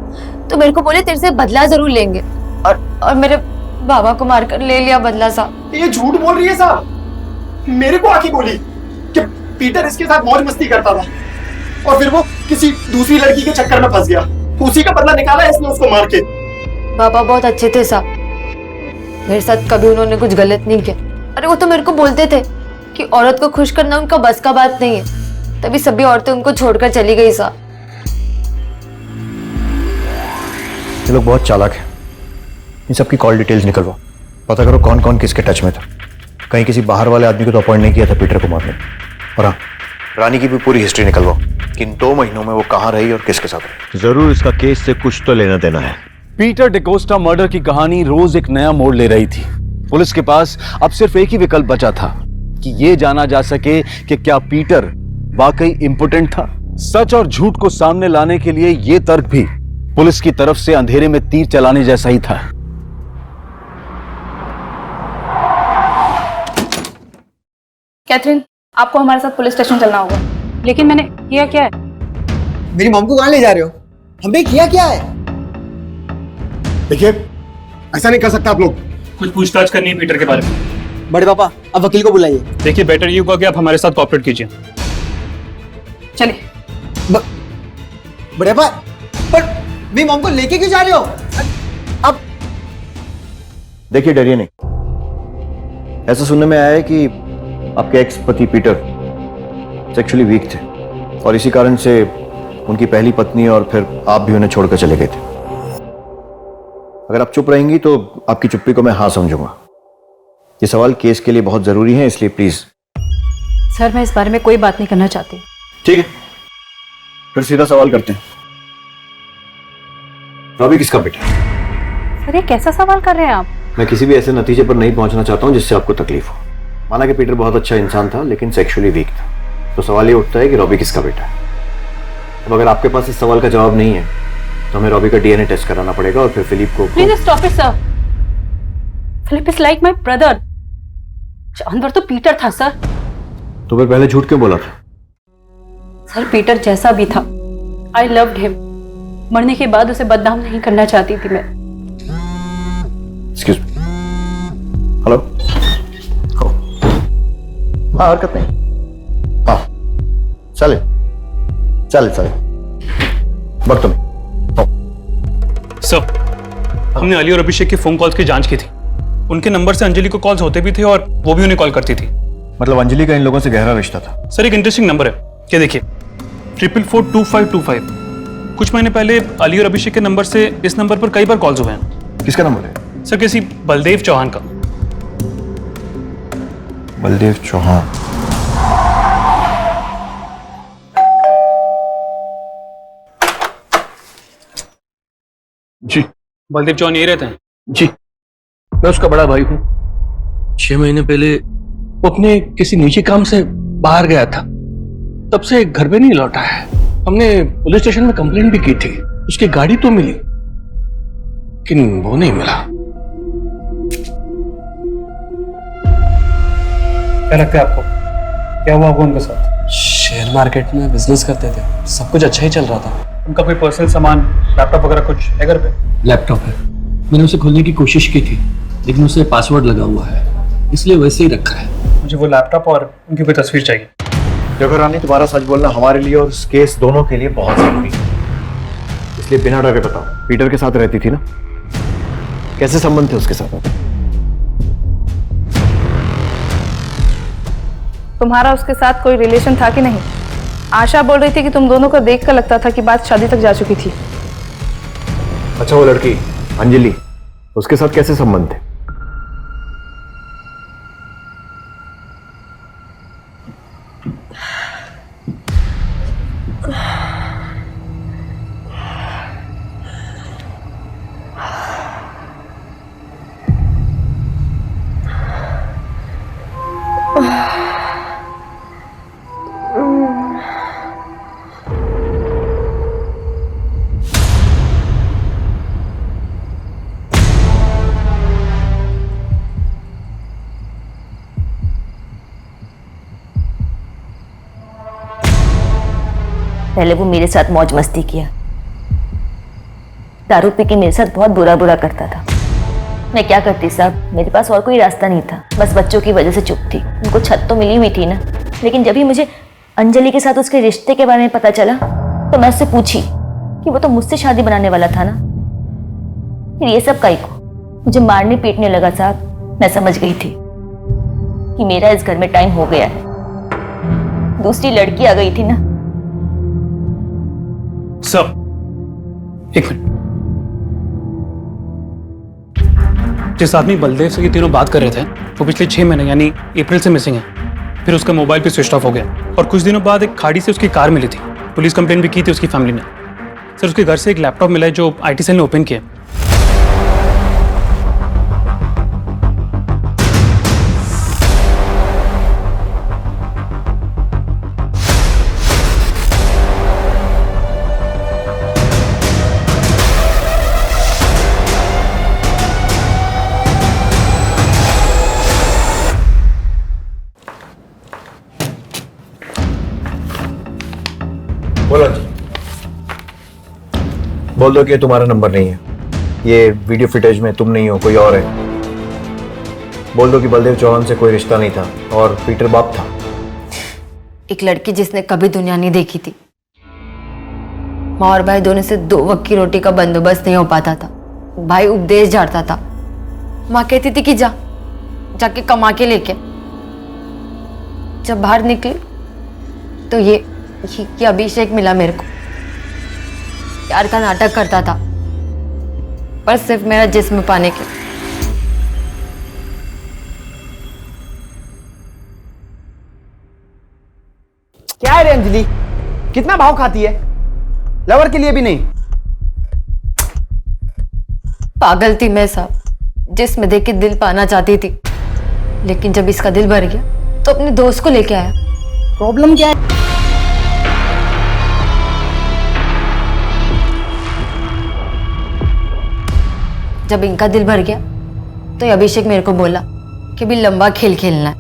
तो मेरे को बोले तेरे से बदला जरूर लेंगे, और मेरे बाबा को मारकर ले लिया बदला। साहब ये झूठ बोल रही है साहब। मेरे को आके बोली कि पीटर इसके साथ मौज मस्ती करता था, और फिर वो किसी दूसरी लड़की के चक्कर में फंस गया, उसी का बदला निकाला इसने उसको मार के। बाबा बहुत अच्छे थे साहब, मेरे साथ कभी उन्होंने कुछ गलत नहीं किया। अरे वो तो मेरे को बोलते थे कि औरत को खुश करना उनका बस का बात नहीं है, तभी सभी औरतें उनको छोड़कर चली गई। साहब ये लोग बहुत चालाक हैं। इन सब की कॉल डिटेल्स निकलवाओ, पता करो कौन कौन किसके टच में था। कहीं किसी बाहर वाले आदमी को तो अपॉइंट नहीं किया था पीटर को मारने। और हाँ, रानी की भी पूरी हिस्ट्री निकलवाओ कि इन 2 महीनों में वो कहाँ रही और किसके साथ रही। जरूर इसका केस से कुछ तो लेना देना है। पीटर डिकोस्टा मर्डर की कहानी रोज एक नया मोड़ ले रही थी। पुलिस के पास अब सिर्फ एक ही विकल्प बचा था कि ये जाना जा सके कि क्या पीटर वाकई इंपोर्टेंट था। सच और झूठ को सामने लाने के लिए ये तर्क भी पुलिस की तरफ से अंधेरे में तीर चलाने जैसा ही था। कैथरीन, आपको हमारे साथ पुलिस स्टेशन चलना होगा। लेकिन मैंने किया क्या है? मेरी मॉम को कहाँ ले जा रहे हो? हमने किया क्या है? देखिए ऐसा नहीं कर सकता आप लोग। कुछ पूछताछ करनी है पीटर के बारे में। बड़े पापा अब वकील को बुलाइए। देखिए बेटर ये होगा कि आप हमारे साथ कोऑपरेट कीजिए। चलिए। बड़े पापा, पर मेरी मॉम को लेके क्यों जा रहे हो? अब देखिए डरिए नहीं। ऐसा सुनने में आया है कि आपके एक्स पति पीटर सेक्सुअली वीक थे, और इसी कारण से उनकी पहली पत्नी और फिर आप भी उन्हें छोड़कर चले गए थे। अगर आप चुप रहेंगी तो आपकी चुप्पी को मैं हाँ समझूंगा। ये सवाल केस के लिए बहुत जरूरी है, इसलिए प्लीज। सर मैं इस बारे में कोई बात नहीं करना चाहती। ठीक है, फिर सीधा सवाल करते हैं। रॉबी किसका बेटा? सर ये कैसा सवाल कर रहे हैं आप? मैं किसी भी ऐसे नतीजे पर नहीं पहुंचना चाहता हूं जिससे आपको तकलीफ हो। माना कि पीटर बहुत अच्छा इंसान था लेकिन सेक्सुअली वीक था, तो सवाल ये उठता है कि रॉबी किसका बेटा है। अब अगर आपके पास इस सवाल का जवाब नहीं है तो हमें रॉबी का डीएनए टेस्ट कराना पड़ेगा, और फिर फिलिप को। Please stop it sir. Philip is like my brother. जानवर तो पीटर था सर। तो फिर पहले झूठ क्यों बोला था? सर पीटर जैसा भी था, आई लव्ड हिम। मरने के बाद उसे बदनाम नहीं करना चाहती थी मैं। Excuse me. हेलो। हाँ हरकत नहीं। हाँ चले चले चले वक्त में। सर हमने अली और अभिषेक की फोन कॉल्स की जांच की थी। उनके नंबर से अंजलि को कॉल्स होते भी थे और वो भी उन्हें कॉल करती थी। मतलब अंजलि का इन लोगों से गहरा रिश्ता था। सर एक इंटरेस्टिंग नंबर है, क्या देखिए 442525। कुछ महीने पहले अली और अभिषेक के नंबर से इस नंबर पर कई बार कॉल्स हुए हैं। किसका नंबर है? सर किसी बलदेव चौहान का। बलदेव चौहान। जी बलदेव चौहान यही रहते हैं? जी मैं उसका बड़ा भाई हूँ। 6 महीने पहले वो अपने किसी निजी काम से बाहर गया था, तब से घर पे नहीं लौटा है। हमने पुलिस स्टेशन में कंप्लेंट भी की थी, उसकी गाड़ी तो मिली लेकिन वो नहीं मिला। क्या लगता है आपको, क्या हुआ होगा उनके साथ? शेयर मार्केट में बिजनेस करते थे, सब कुछ अच्छा ही चल रहा था। उनका कोई पर्सनल सामान, लैपटॉप वगैरह कुछ है घर पे? लैपटॉप है, मैंने उसे खोलने की कोशिश की थी लेकिन उसे पासवर्ड लगा हुआ है, इसलिए वैसे ही रखा है। मुझे वो लैपटॉप और उनकी कोई तस्वीर चाहिए। देखो रानी, तुम्हारा सच बोलना हमारे लिए और इस केस दोनों के लिए बहुत जरूरी है, इसलिए बिना डरे बताओ, पीटर के साथ रहती थी ना? कैसे संबंध थे उसके साथ? तुम्हारा उसके साथ कोई रिलेशन था कि नहीं? आशा बोल रही थी कि तुम दोनों को देख कर लगता था कि बात शादी तक जा चुकी थी। अच्छा, वो लड़की अंजलि, उसके साथ कैसे संबंध थे? पहले वो मेरे साथ मौज मस्ती किया, दारू पी के मेरे साथ बहुत बुरा बुरा करता था। मैं क्या करती साहब, मेरे पास और कोई रास्ता नहीं था, बस बच्चों की वजह से चुप थी। उनको छत तो मिली हुई थी ना, लेकिन जब ही मुझे अंजलि के साथ उसके रिश्ते के बारे में पता चला तो मैं उससे पूछी कि वो तो मुझसे शादी बनाने वाला था ना। फिर ये सब काहे को मुझे मारने पीटने लगा साहब। मैं समझ गई थी कि मेरा इस घर में टाइम हो गया है। दूसरी लड़की आ गई थी ना। सर, एक मिनट। जिस आदमी बलदेव से ये तीनों बात कर रहे थे वो पिछले 6 महीने यानी अप्रैल से मिसिंग है। फिर उसका मोबाइल भी स्विच ऑफ हो गया और कुछ दिनों बाद एक खाड़ी से उसकी कार मिली थी। पुलिस कंप्लेंट भी की थी उसकी फैमिली ने। सर, उसके घर से एक लैपटॉप मिला है जो आईटी सेल ने ओपन किया। बोलो जी। बोल दो कि तुम्हारा नंबर नहीं है, ये वीडियो फुटेज में तुम नहीं हो, कोई और है। बोल दो कि बलदेव चौहान से कोई रिश्ता नहीं था और पीटर बाप था। एक लड़की जिसने कभी दुनिया नहीं देखी थी। माँ और भाई दोनों से 2 वक्त की रोटी का बंदोबस्त नहीं हो पाता था। भाई उपदेश झाड़ता था, माँ कहती थी कि जाके कमा के लेके। जब बाहर निकली तो ये अभिषेक मिला मेरे को। प्यार का नाटक करता था पर सिर्फ मेरा जिस्म पाने के। क्या है रे अंजलि, कितना भाव खाती है? लवर के लिए भी नहीं। पागल थी मैं साहब, जिस्म देख के दिल पाना चाहती थी, लेकिन जब इसका दिल भर गया तो अपने दोस्त को लेके आया। प्रॉब्लम क्या है? जब इनका दिल भर गया तो अभिषेक मेरे को बोला कि भी लंबा खेल खेलना है।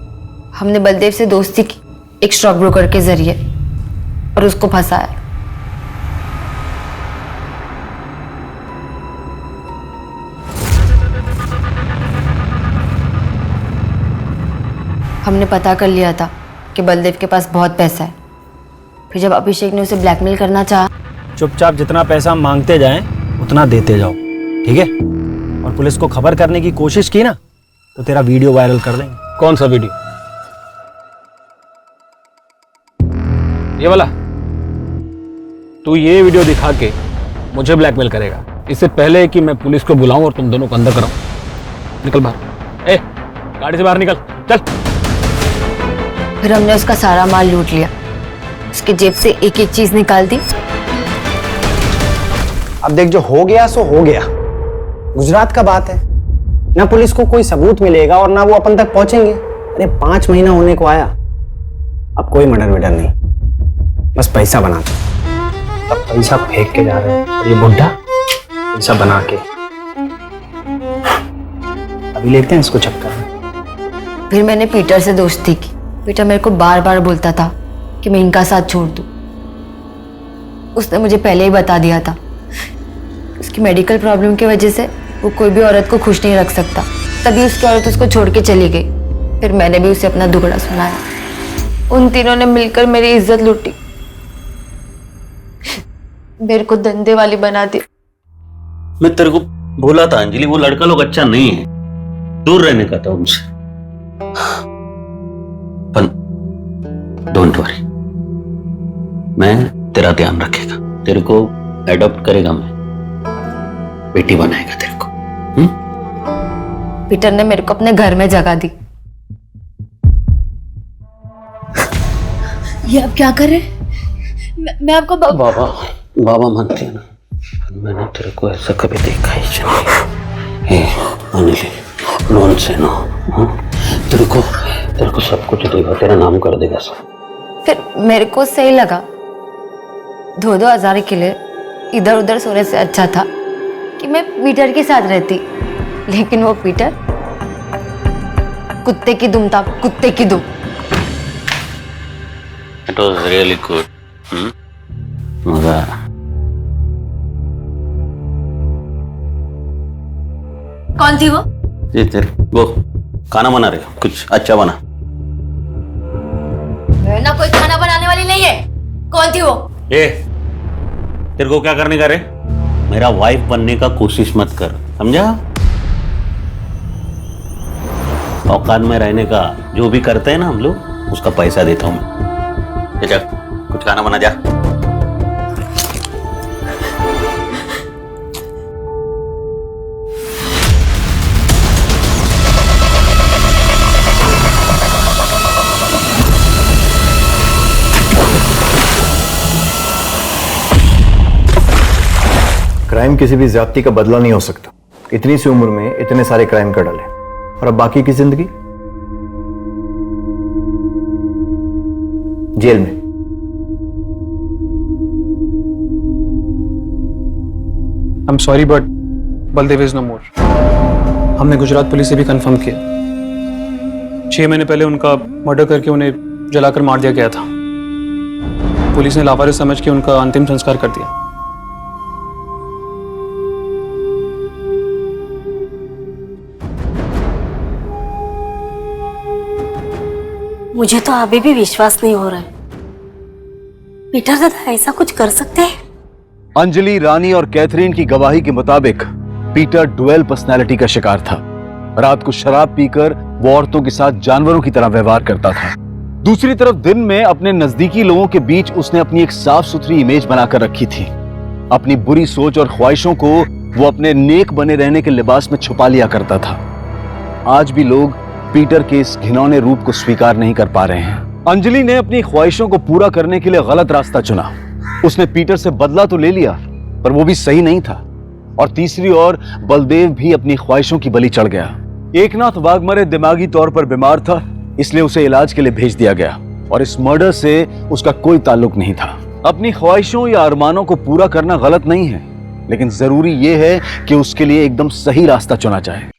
हमने बलदेव से दोस्ती की एक स्टॉक ब्रोकर के जरिए और उसको फंसाया। हमने पता कर लिया था कि बलदेव के पास बहुत पैसा है। फिर जब अभिषेक ने उसे ब्लैकमेल करना चाहा, चुपचाप जितना पैसा मांगते जाएं उतना देते जाओ, ठीक है? और पुलिस को खबर करने की कोशिश की ना तो तेरा वीडियो वायरल कर देंगे। कौन सा वीडियो? ये वाला? तू ये वीडियो दिखा के मुझे ब्लैकमेल करेगा इससे पहले कि मैं पुलिस को बुलाऊं और तुम दोनों को अंदर कराऊं। निकल बाहर। ए, गाड़ी से बाहर निकल, चल। फिर हमने उसका सारा माल लूट लिया, उसकी जेब से एक एक चीज निकाल दी। अब देख, जो हो गया सो हो गया। गुजरात का बात है ना, पुलिस को कोई सबूत मिलेगा और ना वो अपन तक पहुंचेंगे। अरे 5 महीना होने को आया, अब कोई मर्डर वर्डर नहीं, बस पैसा बनाते। अब पैसा फेंक के जा रहे हैं और ये बुढ़ा पैसा बना के अभी लेते हैं इसको चक्कर में। फिर मैंने पीटर से दोस्ती की पीटर मेरे को बार बार बोलता था कि मैं इनका साथ छोड़ दूं। उसने मुझे पहले ही बता दिया था, उसकी मेडिकल प्रॉब्लम की वजह से वो कोई भी औरत को खुश नहीं रख सकता, तभी उसकी औरत उसको छोड़ के चली गई। फिर मैंने भी उसे अपना दुखड़ा सुनाया। उन तीनों ने मिलकर मेरी इज्जत लूटी, मेरे को धंधे वाली बना दी। मैं तेरे को बोला था अंजलि, वो लड़का लोग अच्छा नहीं है, दूर रहने का था उनसे। पर डोंट वरी, मैं तेरा ध्यान रखेगा, तेरे को एडॉप्ट करेगा, मैं बेटी बनाएगा तेरे को। पीटर ने मेरे को अपने घर में जगह दी। ये आप क्या कर रहे हैं? मैं आपको बाबा बाबा मानती है ना, मैंने तेरे को ऐसा कभी देखा ही नहीं। अनिल, नॉन से नो, तेरे को सब कुछ देगा, तेरा नाम कर देगा सब। फिर मेरे को सही लगा, 2-2 हज़ार के लिए इधर उधर सोने से अच्छा था कि मैं पीटर के साथ रहती। लेकिन वो पीटर कुत्ते की दुम था, कुत्ते की दुम। It was really good. मजा आया। कौन थी वो? ये तेरे वो खाना बना रहे हो, कुछ अच्छा बना। मैं ना कोई खाना बनाने वाली नहीं है। कौन थी वो? तेरे को क्या करने का रे? मेरा वाइफ बनने का कोशिश मत कर, समझा? औकात में रहने का जो भी करते हैं ना हम लोग, उसका पैसा देता हूं मैं। जा, कुछ खाना बना जा। क्राइम किसी भी ज्यादती का बदला नहीं हो सकता। इतनी सी उम्र में इतने सारे क्राइम कर डाले, और अब बाकी की जिंदगी जेल में। I'm sorry but Baldev is no more। हमने गुजरात पुलिस से भी कंफर्म किया, 6 महीने पहले उनका मर्डर करके उन्हें जलाकर मार दिया गया था। पुलिस ने लावारिस समझ के उनका अंतिम संस्कार कर दिया। मुझे तो अभी भी विश्वास नहीं हो रहा है, पीटर दादा ऐसा कुछ कर सकते हैं? अंजलि, रानी और कैथरीन की गवाही के मुताबिक पीटर डुअल पर्सनालिटी का शिकार था। रात को शराब पीकर वो औरतों के साथ जानवरों की तरह व्यवहार करता था। दूसरी तरफ दिन में अपने नजदीकी लोगों के बीच उसने अपनी एक साफ सुथरी इमेज बनाकर रखी थी। अपनी बुरी सोच और ख्वाहिशों को वो अपने नेक बने रहने के लिबास में छुपा लिया करता था। आज भी लोग पीटर के इस घिनौने रूप को स्वीकार नहीं कर पा रहे हैं। अंजलि ने अपनी ख्वाहिशों को पूरा करने के लिए गलत रास्ता चुना। उसने पीटर से बदला तो ले लिया, पर वो भी सही नहीं था। और तीसरी ओर बलदेव भी अपनी ख्वाहिशों की बलि चढ़ गया। एकनाथ वाघमरे दिमागी तौर पर बीमार था, इसलिए उसे इलाज के लिए भेज दिया गया, और इस मर्डर से उसका कोई ताल्लुक नहीं था। अपनी ख्वाहिशों या अरमानों को पूरा करना गलत नहीं है, लेकिन जरूरी यह है कि उसके लिए एकदम सही रास्ता चुना जाए।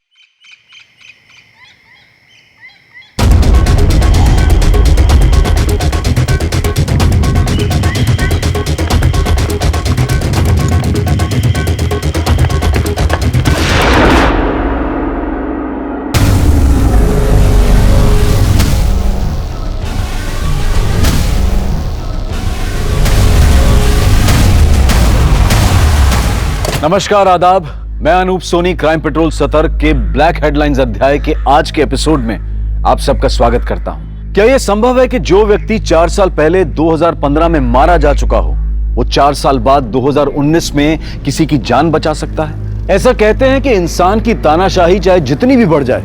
नमस्कार, आदाब। मैं अनूप सोनी क्राइम पेट्रोल सतर्क के ब्लैक हेडलाइंस अध्याय के आज के एपिसोड में आप सबका स्वागत करता हूं। क्या यह संभव है कि जो व्यक्ति 4 साल पहले 2015 में मारा जा चुका हो, वो 4 साल बाद 2019 में किसी की जान बचा सकता है? ऐसा कहते हैं कि इंसान की तानाशाही चाहे जितनी भी बढ़ जाए,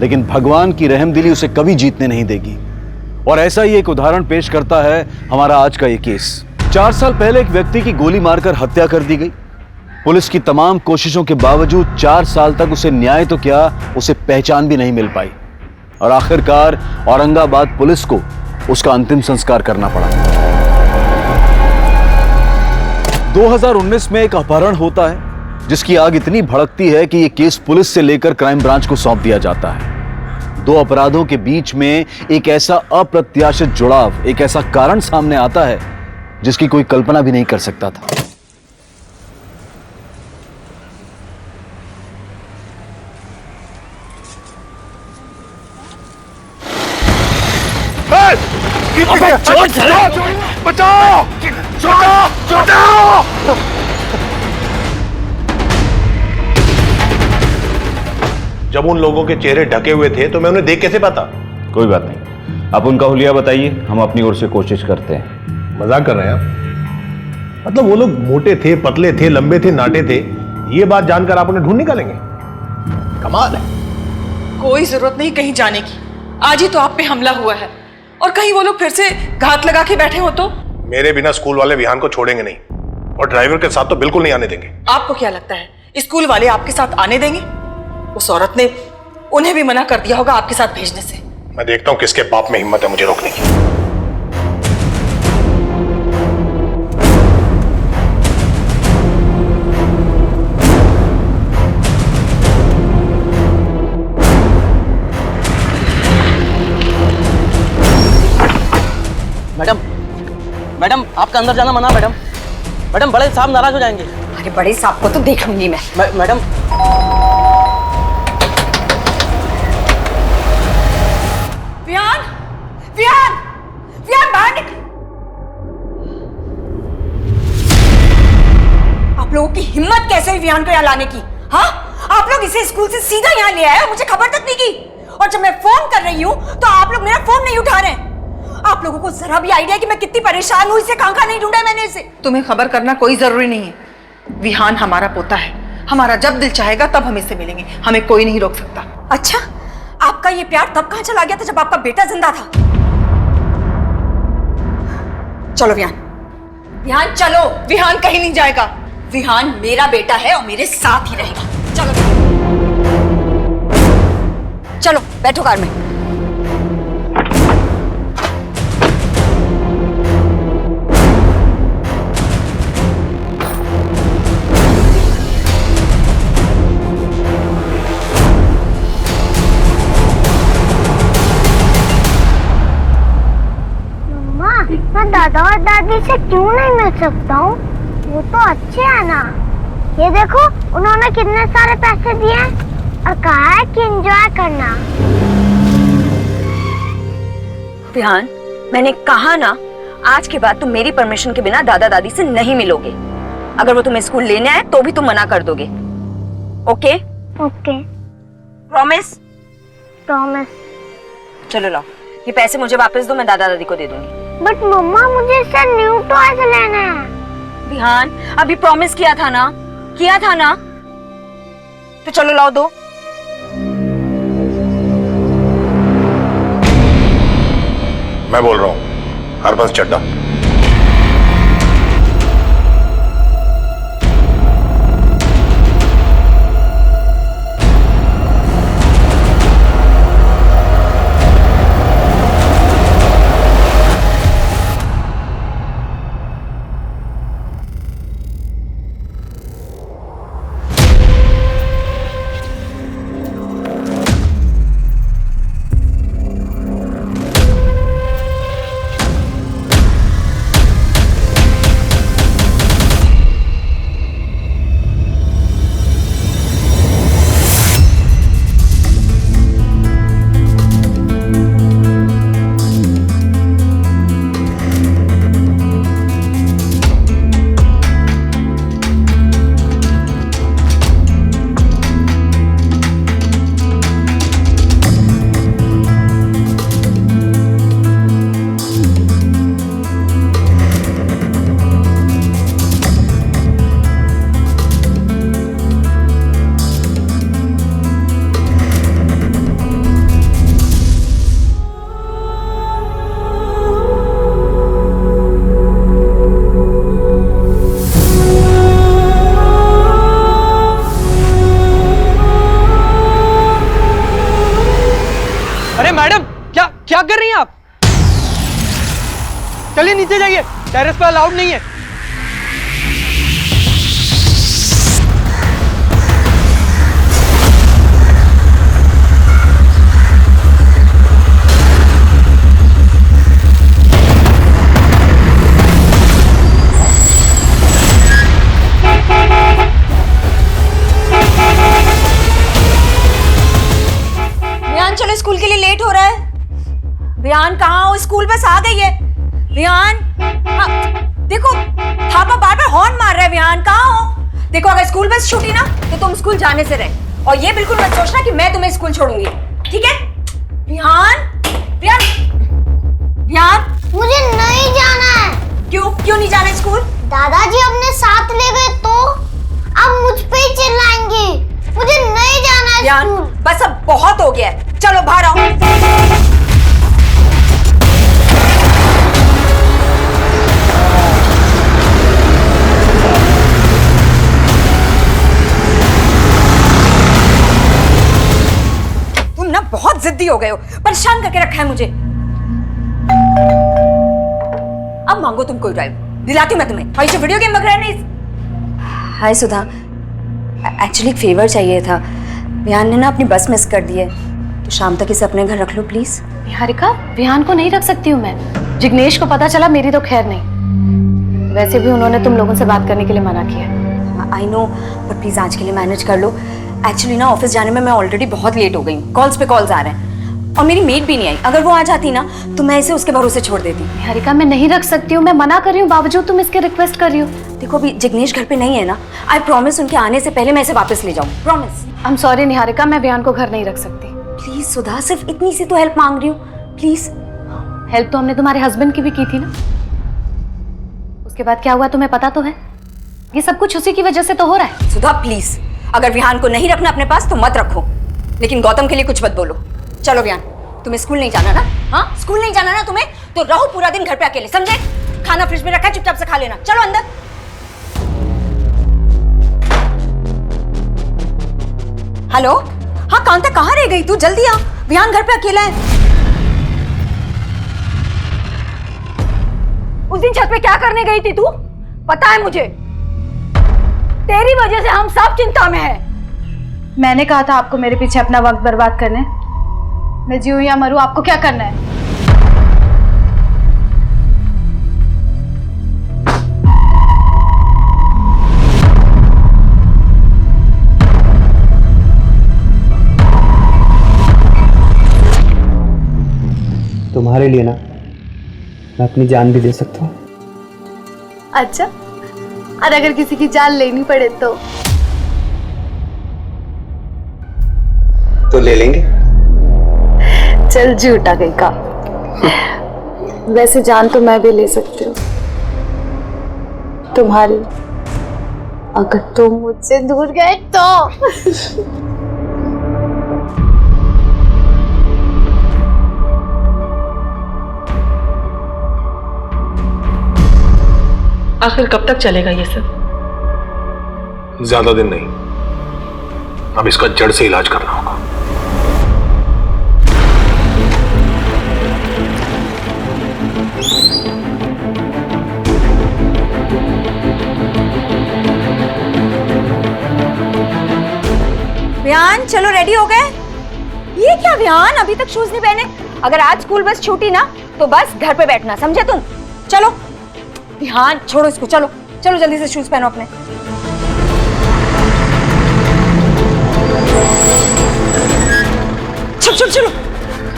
लेकिन भगवान की रहमदिली उसे कभी जीतने नहीं देगी। और ऐसा ही एक उदाहरण पेश करता है हमारा आज का ये केस। 4 साल पहले एक व्यक्ति की गोली मारकर हत्या कर दी गई। पुलिस की तमाम कोशिशों के बावजूद 4 साल तक उसे न्याय तो क्या, उसे पहचान भी नहीं मिल पाई, और आखिरकार औरंगाबाद पुलिस को उसका अंतिम संस्कार करना पड़ा। 2019 में एक अपहरण होता है जिसकी आग इतनी भड़कती है कि यह केस पुलिस से लेकर क्राइम ब्रांच को सौंप दिया जाता है। दो अपराधों के बीच में एक ऐसा अप्रत्याशित जुड़ाव, एक ऐसा कारण सामने आता है जिसकी कोई कल्पना भी नहीं कर सकता था। बचाओ! जब उन लोगों के चेहरे ढके हुए थे तो मैं उन्हें देख कैसे पाता? कोई बात नहीं, आप उनका हुलिया बताइए, हम अपनी ओर से कोशिश करते हैं। मजाक कर रहे हैं आप? मतलब वो लोग मोटे थे, पतले थे, लंबे थे, नाटे थे, ये बात जानकर आप उन्हें ढूंढ निकालेंगे? कमाल है। कोई जरूरत नहीं कहीं जाने की, आज ही तो आप पे हमला हुआ है और कहीं वो लोग फिर से घात लगा के बैठे हो तो? मेरे बिना स्कूल वाले विहान को छोड़ेंगे नहीं, और ड्राइवर के साथ तो बिल्कुल नहीं आने देंगे। आपको क्या लगता है स्कूल वाले आपके साथ आने देंगे? उस औरत ने उन्हें भी मना कर दिया होगा आपके साथ भेजने से। मैं देखता हूं किसके बाप में हिम्मत है मुझे रोकने की। मैडम, मैडम आपका अंदर जाना मना। मैडम, मैडम बड़े साहब नाराज हो जाएंगे। अरे बड़े साहब को तो देख लूंगी मैं। मैडम, विहान, विहान, विहान बाहर निकल। आप लोगों की हिम्मत कैसे हुई विहान को यहाँ लाने की? हाँ, आप लोग इसे स्कूल से सीधा यहाँ ले आए और मुझे खबर तक नहीं की। और जब मैं फोन कर रही हूँ तो आप लोग मेरा फोन नहीं उठा रहे हैं। आप लोगों को जरा भी आइडिया कि मैं कितनी परेशान हूँ, इसे कहाँ नहीं ढूंढा मैंने इसे। तुम्हें खबर करना कोई जरूरी नहीं है। विहान हमारा पोता है, हमारा जब दिल चाहेगा तब हम इससे मिलेंगे, हमें कोई नहीं रोक सकता। अच्छा, आपका ये प्यार तब कहाँ चला गया था जब आपका बेटा जिंदा था? चलो विहान, विहान चलो। विहान कहीं नहीं जाएगा। विहान मेरा बेटा है और मेरे साथ ही रहेगा। चलो चलो बैठो कार में। मैं दादा और दादी से क्यों नहीं मिल सकता हूँ? वो तो अच्छे हैं ना। ये देखो उन्होंने कितने सारे पैसे दिए हैं और कहा है कि एंजॉय करना। विहान, मैंने कहा ना, आज के बाद तुम मेरी परमिशन के बिना दादा दादी से नहीं मिलोगे। अगर वो तुम्हें स्कूल लेने आए तो भी तुम मना कर दोगे। ओके? ओके। प्रॉमिस? प्रॉमिस। चलो लाओ, ये पैसे मुझे वापस दो, मैं दादा दादी को दे दूंगी। बट मम्मा मुझे इससे न्यू टॉयज लेना है। विहान, अभी प्रॉमिस किया था ना, किया था ना, तो चलो लाओ दो। मैं बोल रहा हूं, हरबंस चड्डा। क्या कर रही हैं आप? चलिए नीचे जाइए, टेरेस पर अलाउड नहीं है। विहान कहाँ हो? स्कूल बस आ गई है। विहान, हाँ, देखो थापा बार बार हॉर्न मार रहा है। विहान कहाँ हो? देखो अगर स्कूल बस छूटी ना तो तुम स्कूल जाने से रहे, और ये बिल्कुल मत सोचना कि मैं तुम्हें स्कूल छोड़ूंगी, ठीक है? विहान, विहान, विहान, मुझे नहीं जाना है। क्यों नहीं जाना स्कूल? दादाजी अपने साथ ले गए तो अब मुझ पे ही चिल्लाएंगे। मुझे नहीं जाना है विहान, स्कूल। बस अब बहुत हो गया है, चलो बाहर आओ। तुम ना बहुत जिद्दी हो गए हो, परेशान करके रखा है मुझे। अब मांगो तुम कोई ड्राइव, दिलाती हूँ मैं तुम्हें। और ये वीडियो गेम वगैरह नहीं। हाय सुधा, एक्चुअली एक फेवर चाहिए था। विहान ने ना अपनी बस मिस कर दी है, तो शाम तक इसे अपने घर रख लो प्लीज। निहारिका, विहान को नहीं रख सकती हूँ मैं। जिग्नेश को पता चला मेरी तो खैर नहीं। वैसे भी उन्होंने तुम लोगों से बात करने के लिए मना किया। आई नो, पर प्लीज आज के लिए मैनेज कर लो। एक्चुअली ना ऑफिस जाने में मैं ऑलरेडी बहुत लेट हो गई हूँ। कॉल्स पे कॉल्स आ रहे हैं और मेरी मेड भी नहीं आई। अगर वो आ जाती ना तो मैं इसे उसके भरोसे छोड़ देती। निहारिका, मैं नहीं रख सकती हूँ, मैं मना कर रही हूँ, बावजूद तुम इसके रिक्वेस्ट कर रही हो। देखो अभी जिग्नेश घर पे नहीं है ना, आई प्रॉमिस उनके आने से पहले मैं इसे वापस ले जाऊँ, promise. I am sorry Niharika, मैं विहान को घर नहीं रख सकती। प्लीज सुधा, सिर्फ इतनी सी तो हेल्प मांग रही हूँ, प्लीज। हेल्प तो हमने तुम्हारे हस्बैंड की भी की थी ना। उसके बाद क्या हुआ तुम्हें पता तो है। ये सब कुछ उसी की वजह से तो हो रहा है। सुधा प्लीज, अगर विहान को नहीं रखना अपने पास तो मत रखो, लेकिन गौतम के लिए कुछ मत बोलो। चलो विहान, तुम्हें स्कूल नहीं जाना ना? हाँ, स्कूल नहीं जाना ना तुम्हें, तो रहो पूरा दिन घर पे अकेले, समझे? खाना फ्रिज में रखा है, चुपचाप से खा लेना। चलो अंदर। हेलो, हाँ कांता, कहाँ रह गई तू? जल्दी आ, विहान घर पे अकेला है। उस दिन छत पे क्या करने गई थी तू? पता है मुझे, तेरी वजह से हम सब चिंता में हैं। मैंने कहा था आपको मेरे पीछे अपना वक्त बर्बाद करने। मैं जीऊं या मरूं, आपको क्या करना है? तुम्हारे लिए ना मैं अपनी जान भी दे सकता हूँ। अच्छा, और अगर किसी की जान लेनी पड़े तो ले लेंगे। चल झूठा कहीं का। वैसे जान तो मैं भी ले सकती हूँ तुम्हारी, अगर तुम मुझसे दूर गए तो। आखिर कब तक चलेगा ये सब? ज्यादा दिन नहीं, अब इसका जड़ से इलाज करना होगा। विहान, चलो रेडी हो गए? ये क्या विहान, अभी तक शूज नहीं पहने? अगर आज स्कूल बस छूटी ना तो बस घर पे बैठना, समझे तुम? चलो विहान, छोड़ो इसको, चलो चलो जल्दी से शूज पहनो अपने। चलो चलो चलो,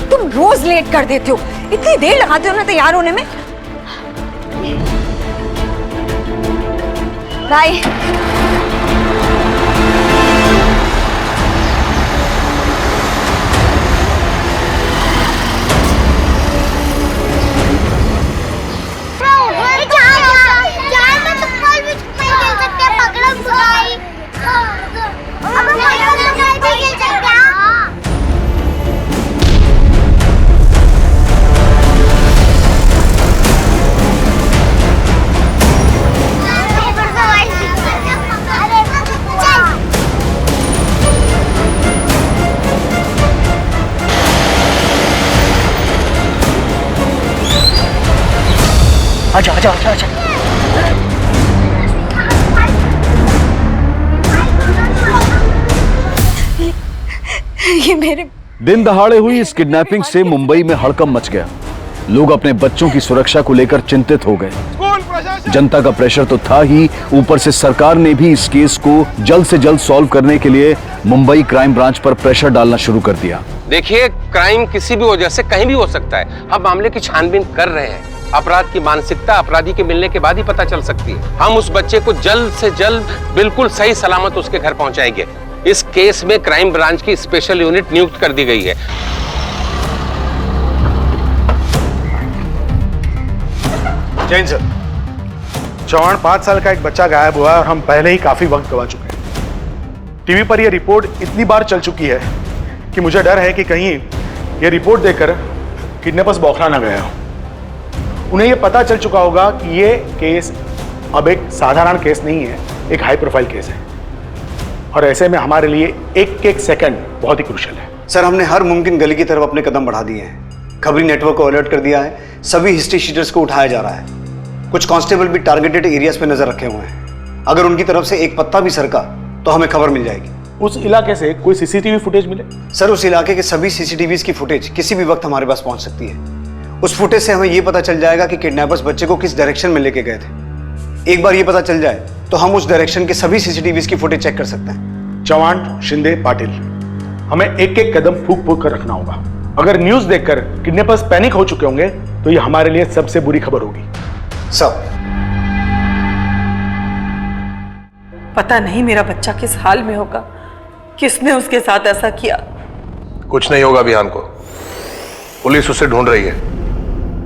तुम रोज लेट कर देते हो, इतनी देर लगाते हो ना तैयार होने में। बाय। आजा आजा आजा आजा। ये मेरे दिन दहाड़े हुई इस किडनैपिंग से मुंबई में हड़कंप मच गया। लोग अपने बच्चों की सुरक्षा को लेकर चिंतित हो गए। जनता का प्रेशर तो था ही, ऊपर से सरकार ने भी इस केस को जल्द से जल्द सॉल्व करने के लिए मुंबई क्राइम ब्रांच पर प्रेशर डालना शुरू कर दिया। देखिए, क्राइम किसी भी वजह से कहीं भी हो सकता है। हम मामले की छानबीन कर रहे हैं। अपराध की मानसिकता अपराधी के मिलने के बाद ही पता चल सकती है। हम उस बच्चे को जल्द से जल्द बिल्कुल सही सलामत उसके घर पहुंचाएंगे। इस केस में क्राइम ब्रांच की स्पेशल यूनिट नियुक्त कर दी गई है। जैन सर, चौहान 5 साल का एक बच्चा गायब हुआ है और हम पहले ही काफी वक्त गवा चुके हैं। टीवी पर यह रिपोर्ट इतनी बार चल चुकी है कि मुझे डर है कि कहीं यह रिपोर्ट देखकर किडनैपर्स बौखला ना गए हो। उन्हें यह पता चल चुका होगा कि यह केस अब एक साधारण केस नहीं है, एक हाई प्रोफाइल केस है और ऐसे में हमारे लिए एक एक सेकंड बहुत ही क्रूशियल है। सर, हमने हर मुमकिन गली की तरफ अपने कदम बढ़ा दिए हैं। खबरी नेटवर्क को अलर्ट कर दिया है। सभी हिस्ट्री शीटर्स को उठाया जा रहा है। कुछ कांस्टेबल भी टारगेटेड एरियाज पे नजर रखे हुए हैं। अगर उनकी तरफ से एक पत्ता भी सरका तो हमें खबर मिल जाएगी। उस इलाके से कोई सीसीटीवी फुटेज मिले? सर, उस इलाके के सभी सीसीटीवीज की फुटेज किसी भी वक्त हमारे पास पहुंच सकती है। उस फुटेज से हमें यह पता चल जाएगा कि किडनैपर्स बच्चे को किस डायरेक्शन में लेके गए थे। एक बार ये पता चल जाए तो हम उस डायरेक्शन के सभी सीसीटीवीज की फुटेज चेक कर सकते हैं। चौहान, शिंदे, पाटिल, हमें एक एक कदम फूक फूक कर रखना होगा। अगर न्यूज देखकर किडनैपर्स पैनिक हो चुके होंगे तो ये हमारे लिए सबसे बुरी खबर होगी। सब पता नहीं मेरा बच्चा किस हाल में होगा, किसने उसके साथ ऐसा किया। कुछ नहीं होगा विहान को, पुलिस उसे ढूंढ रही है,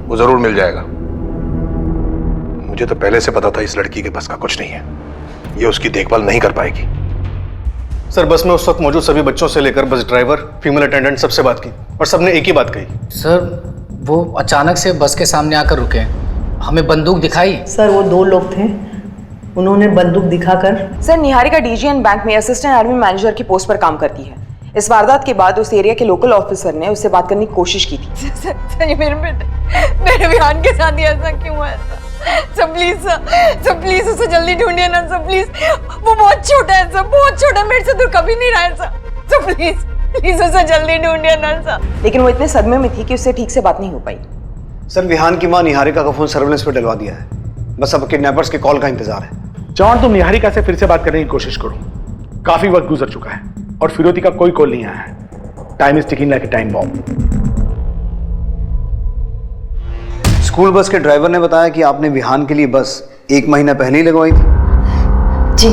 वो जरूर मिल जाएगा। मुझे तो पहले से पता था इस लड़की के बस का कुछ नहीं है, ये उसकी देखभाल नहीं कर पाएगी। सर, बस में उस वक्त मौजूद सभी बच्चों से लेकर बस ड्राइवर, फीमेल अटेंडेंट सबसे बात की और सबने एक ही बात कही। सर, वो अचानक से बस के सामने आकर रुके, हमें बंदूक दिखाई। सर, वो 2 लोग थे, उन्होंने बंदूक दिखाकर। सर, निहारिका डीजीएन बैंक में असिस्टेंट आर्मी मैनेजर की पोस्ट पर काम करती है। इस वारदात के बाद उस एरिया के लोकल ऑफिसर ने उससे बात करने की कोशिश की थी। सर, ये मेरे विहान के साथ ही ऐसा क्यों हुआ है? सर प्लीज उसे जल्दी ढूंढिए ना सर, प्लीज। वो बहुत छोटा है सर, बहुत छोटा, मेरे से दूर कभी नहीं रहा है सर। प्लीज उसे जल्दी ढूंढिए ना सर। लेकिन वो इतने सदमे में थी कि उससे ठीक से बात नहीं हो पाई। सर, विहान की मां निहारिका का फोन सर्विलेंस पे डलवा दिया है। बस अब किडनैपर्स के कॉल का इंतजार है। चौहान, तुम निहारिका से फिर से बात करने की कोशिश करो। काफी वक्त गुजर चुका है और फिरोती का कोई कॉल नहीं आया है। Time is ticking like a time bomb. School bus के ड्राइवर ने बताया कि आपने विहान के लिए बस 1 महीना पहले ही लगवाई थी। जी,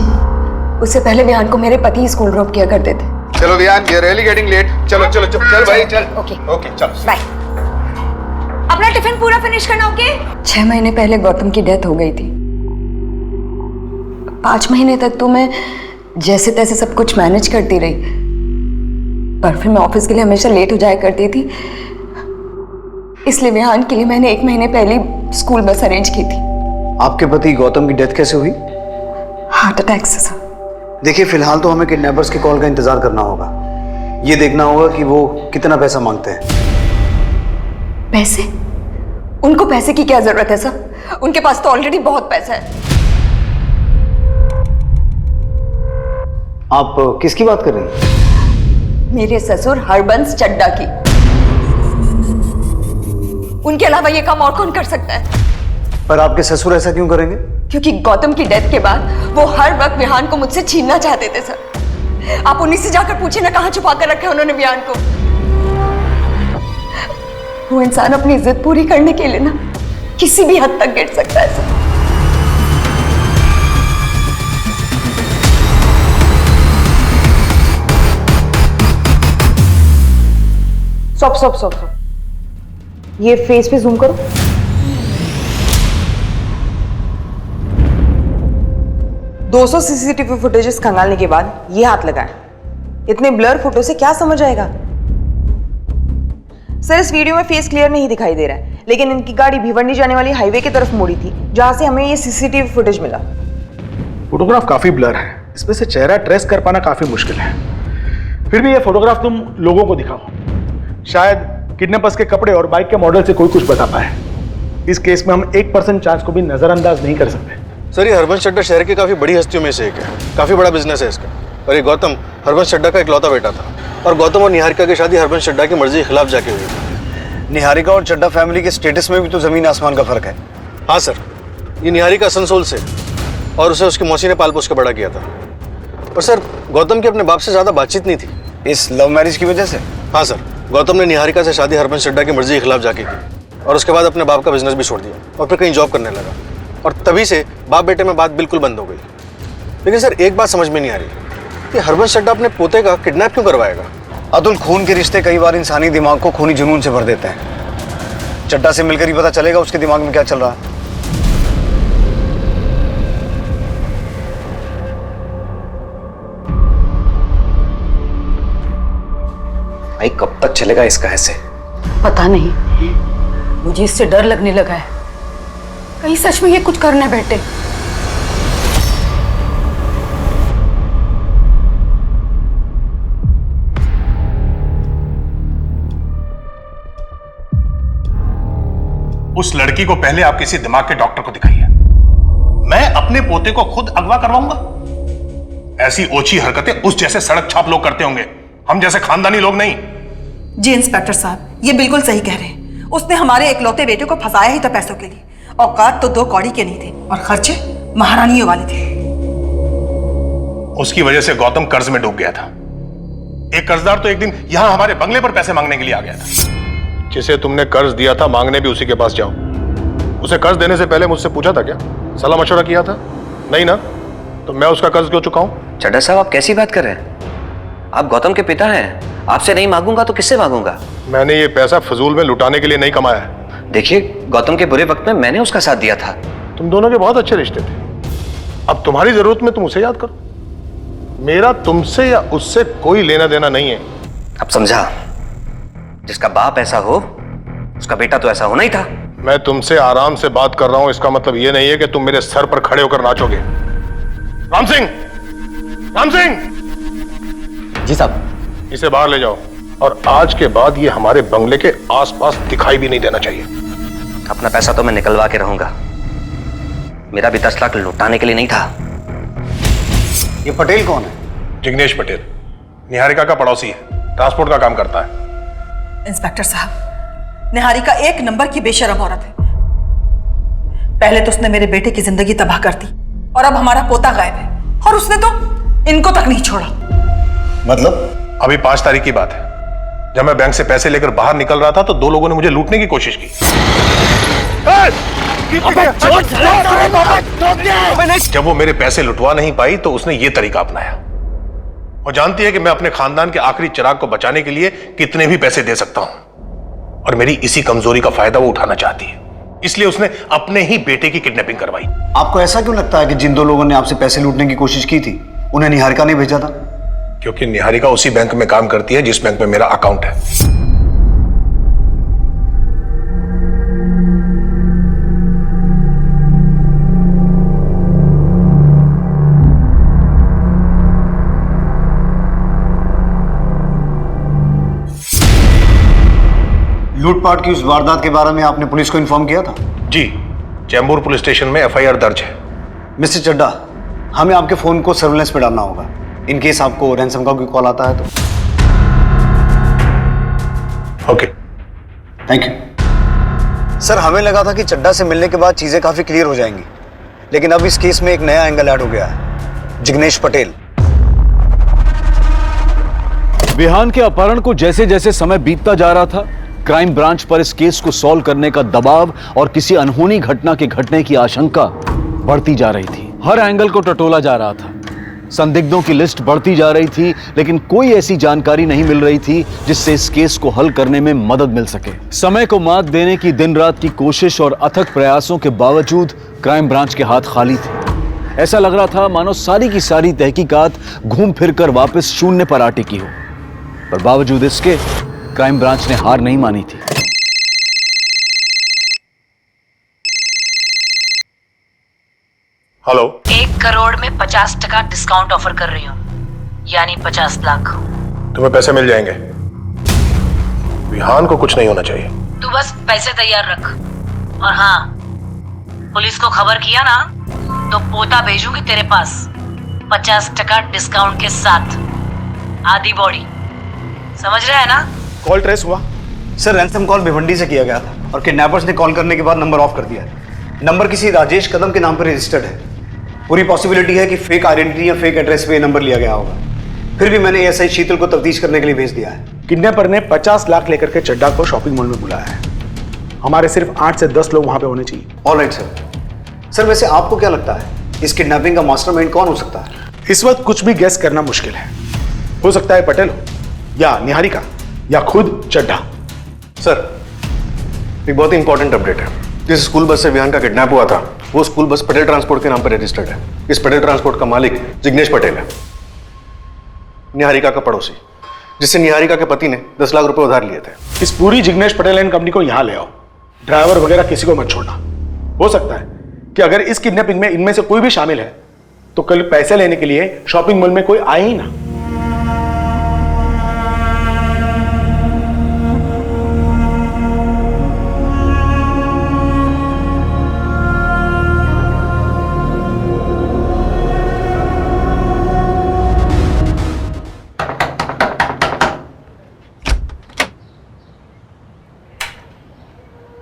उससे पहले विहान को मेरे पति स्कूल ड्रॉप किया करते थे। चलो Vihaan, we are really getting late. चलो चल भाई, चल। ओके, चलो बाय। अपना टिफिन पूरा फिनिश करना, ओके? 6 महीने पहले गौतम की डेथ हो गई थी। 5 महीने तक तो मैं जैसे तैसे सब कुछ मैनेज करती रही, पर फिर मैं ऑफिस के लिए हमेशा लेट हो जाया करती थी। इसलिए विहान के लिए मैंने 1 महीने पहले स्कूल बस अरेंज की थी। आपके पति गौतम की डेथ कैसे हुई? हार्ट अटैक से सर। देखिए, फिलहाल तो हमें किडनैपर्स के कॉल का इंतजार करना होगा। ये देखना होगा कि वो कितना पैसा मांगते हैं। पैसे? उनको पैसे की क्या जरूरत है सर? उनके पास तो ऑलरेडी बहुत पैसा है। आप किसकी बात कर रही हैं? मेरे ससुर हरबंस चड्डा की। उनके अलावा ये काम और कौन कर सकता है? पर आपके ससुर ऐसा क्यों करेंगे? क्योंकि गौतम की डेथ के बाद वो हर वक्त विहान को मुझसे छीनना चाहते थे सर। आप उन्हीं से जाकर पूछे ना कहां छुपा कर रखे उन्होंने विहान को। वो इंसान अपनी इज्जत पूरी करने के लिए ना किसी भी हद तक गिर सकता है सर। स्टॉप। ये फेस पे जूम करो। दो 200 सीसीटीवी फुटेजेस खंगालने के बाद ये हाथ लगाएं। इतने ब्लर फोटो से क्या समझ आएगा? सर, इस वीडियो में फेस क्लियर नहीं दिखाई दे रहा है, लेकिन इनकी गाड़ी भिवंडी जाने वाली हाईवे की तरफ मुड़ी थी, जहां से हमें ये सीसीटीवी फुटेज मिला। फोटोग्राफ काफी ब्लर है, इसमें से चेहरा ट्रेस कर पाना काफी मुश्किल है। फिर भी ये फोटोग्राफ तुम लोगों को दिखाओ, शायद किडनैपर्स के कपड़े और बाइक के मॉडल से कोई कुछ बता पाए। इस केस में हम 1% चांस को भी नजरअंदाज नहीं कर सकते। सर, ये हरबंस चड्डा शहर की काफी बड़ी हस्तियों में से एक है, काफी बड़ा बिजनेस है इसका। और ये गौतम हरबंस चड्डा का इकलौता बेटा था, और गौतम और निहारिका की शादी हरबंस चड्डा की मर्जी के खिलाफ जाके हुई थी। निहारिका और चड्डा फैमिली के स्टेटस में भी तो जमीन आसमान का फर्क है। हाँ सर, ये निहारिका असनसोल से, और उसे उसकी मौसी ने पाल पोस के बड़ा किया था। और सर, गौतम की अपने बाप से ज्यादा बातचीत नहीं थी। इस लव मैरिज की वजह से? हाँ सर, गौतम ने निहारिका से शादी हरबंस चड्ढा की मर्जी के खिलाफ जाके की, और उसके बाद अपने बाप का बिजनेस भी छोड़ दिया और फिर कहीं जॉब करने लगा, और तभी से बाप बेटे में बात बिल्कुल बंद हो गई। लेकिन सर, एक बात समझ में नहीं आ रही कि हरबंस चड्ढा अपने पोते का किडनैप क्यों करवाएगा? अतुल, खून के रिश्ते कई बार इंसानी दिमाग को खूनी जुनून से भर देते हैं। चड्ढा से मिलकर ही पता चलेगा उसके दिमाग में क्या चल रहा है। भाई कब तक चलेगा इसका ऐसे? पता नहीं, मुझे इससे डर लगने लगा है, कहीं सच में ये कुछ करने बैठे। उस लड़की को पहले आप किसी दिमाग के डॉक्टर को दिखाइए। मैं अपने पोते को खुद अगवा करवाऊंगा? ऐसी ओछी हरकतें उस जैसे सड़क छाप लोग करते होंगे, हम जैसे खानदानी लोग नहीं। जी इंस्पेक्टर साहब, ये बिल्कुल सही कह रहे हैं। उसने हमारे इकलौते बेटे को फंसाया ही था पैसों के लिए। औकात तो 2 कौड़ी के नहीं थे और खर्चे महारानियों वाले थे। उसकी वजह से गौतम कर्ज में डूब गया था। एक कर्जदार तो एक दिन यहां हमारे बंगले पर पैसे मांगने के लिए आ गया था। जिसे तुमने कर्ज दिया था, मांगने भी उसी के पास जाओ। उसे कर्ज देने से पहले मुझसे पूछा था क्या? सलाह मशवरा किया था? नहीं ना? तो मैं उसका कर्ज क्यों चुकाऊं? चड्ढा साहब, आप कैसी बात कर रहे हैं? आप गौतम के पिता हैं, आपसे नहीं मांगूंगा तो किससे मांगूंगा? मैंने ये पैसा फजूल में लुटाने के लिए नहीं कमाया है। देखिए, गौतम के बुरे वक्त में मैंने उसका साथ दिया था। तुम दोनों के बहुत अच्छे रिश्ते थे। अब तुम्हारी जरूरत में तुम उसे याद करो। मेरा तुमसे या उससे कोई लेना देना नहीं है। अब समझा, जिसका बाप ऐसा हो उसका बेटा तो ऐसा होना ही था। मैं तुमसे आराम से बात कर रहा हूं, इसका मतलब यह नहीं है कि तुम मेरे सर पर खड़े होकर नाचोगे। राम सिंह, राम सिंह! जी साहब। इसे बाहर ले जाओ, और आज के बाद ये हमारे बंगले के आसपास दिखाई भी नहीं देना चाहिए। अपना पैसा तो मैं निकलवा के रहूंगा, मेरा भी 10 लाख लुटाने के लिए नहीं था। ये पटेल कौन है? जिग्नेश पटेल, निहारिका का पड़ोसी है, ट्रांसपोर्ट का काम करता है। इंस्पेक्टर साहब, निहारिका एक नंबर की बेशरम औरत है। पहले तो उसने मेरे बेटे की जिंदगी तबाह कर दी, और अब हमारा पोता गायब है, और उसने तो इनको तक नहीं छोड़ा। मतलब? अभी 5 तारीख की बात है, जब मैं बैंक से पैसे लेकर बाहर निकल रहा था तो 2 लोगों ने मुझे लूटने की कोशिश की। जब वो मेरे पैसे लुटवा नहीं पाई तो उसने ये तरीका अपनाया। वो जानती है कि मैं अपने खानदान के आखिरी चिराग को बचाने के लिए कितने भी पैसे दे सकता हूं, और मेरी इसी कमजोरी का फायदा वो उठाना चाहती है। इसलिए उसने अपने ही बेटे की किडनैपिंग करवाई। आपको ऐसा क्यों लगता है कि जिन 2 लोगों ने आपसे पैसे लूटने की कोशिश की थी उन्हें निहारिका ने भेजा था? क्योंकि निहारिका उसी बैंक में काम करती है जिस बैंक में मेरा अकाउंट है। लूटपाट की उस वारदात के बारे में आपने पुलिस को इन्फॉर्म किया था? जी, चैम्बूर पुलिस स्टेशन में FIR दर्ज है। मिस्टर चड्ढा, हमें आपके फोन को सर्विलेंस पे डालना होगा, इन केस आपको रैंसम का कोई कॉल आता है तो। Okay, thank you. सर, हमें लगा था कि चड्ढा से मिलने के बाद चीजें काफी क्लियर हो जाएंगी, लेकिन अब इस केस में एक नया एंगल ऐड हो गया है। जिग्नेश पटेल। विहान के अपहरण को जैसे जैसे समय बीतता जा रहा था, क्राइम ब्रांच पर इस केस को सॉल्व करने का दबाव और किसी अनहोनी घटना के घटने की आशंका बढ़ती जा रही थी। हर एंगल को टटोला जा रहा था, संदिग्धों की लिस्ट बढ़ती जा रही थी, लेकिन कोई ऐसी जानकारी नहीं मिल रही थी जिससे इस केस को हल करने में मदद मिल सके। समय को मात देने की दिन रात की कोशिश और अथक प्रयासों के बावजूद क्राइम ब्रांच के हाथ खाली थे। ऐसा लग रहा था मानो सारी की सारी तहकीकात घूम फिरकर वापस शून्य पर आ टिकी हो, पर बावजूद इसके क्राइम ब्रांच ने हार नहीं मानी थी। हेलो। 1 करोड़ में 50% डिस्काउंट ऑफर कर रही हूँ, यानी 50 लाख। तुम्हें पैसे मिल जाएंगे, विहान को कुछ नहीं होना चाहिए। तू बस पैसे तैयार रख, और हाँ, पुलिस को खबर किया ना तो पोता भेजूंगी तेरे पास 50% डिस्काउंट के साथ, आधी बॉडी। समझ रहा है ना? कॉल ट्रेस हुआ? सर, रैंसम कॉल भिवंडी से किया गया था और किडनैपर्स ने कॉल करने के बाद नंबर ऑफ कर दिया है। नंबर किसी राजेश कदम के नाम पर रजिस्टर्ड है। पूरी पॉसिबिलिटी है कि फेक आइडेंटिटी या फेक एड्रेस पे ये नंबर लिया गया होगा। फिर भी मैंने एएसआई शीतल को तफ्तीश करने के लिए भेज दिया है। किडनैपर ने 50 लाख लेकर के चड्ढा को शॉपिंग मॉल में बुलाया है। हमारे सिर्फ 8 से 10 लोग वहां पे होने चाहिए। Alright sir. सर वैसे आपको क्या लगता है इस किडनैपिंग का मास्टरमाइंड कौन हो सकता है? इस वक्त कुछ भी गेस करना मुश्किल है। हो सकता है पटेल हो, या निहारिका, या खुद चड्ढा। सर एक बहुत ही इंपॉर्टेंट अपडेट है। जिस स्कूल बस से विहान का किडनैप हुआ था वो स्कूल बस पटेल ट्रांसपोर्ट के नाम पर रजिस्टर्ड है। इस पटेल ट्रांसपोर्ट का मालिक जिग्नेश पटेल है, निहारिका का पड़ोसी, जिससे निहारिका के पति ने 10 लाख रुपए उधार लिए थे। इस पूरी जिग्नेश पटेल एंड कंपनी को यहां ले आओ। ड्राइवर वगैरह किसी को मत छोड़ना। हो सकता है कि अगर इस किडनैपिंग में इनमें से कोई भी शामिल है तो कल पैसे लेने के लिए शॉपिंग मॉल में कोई आए ही ना।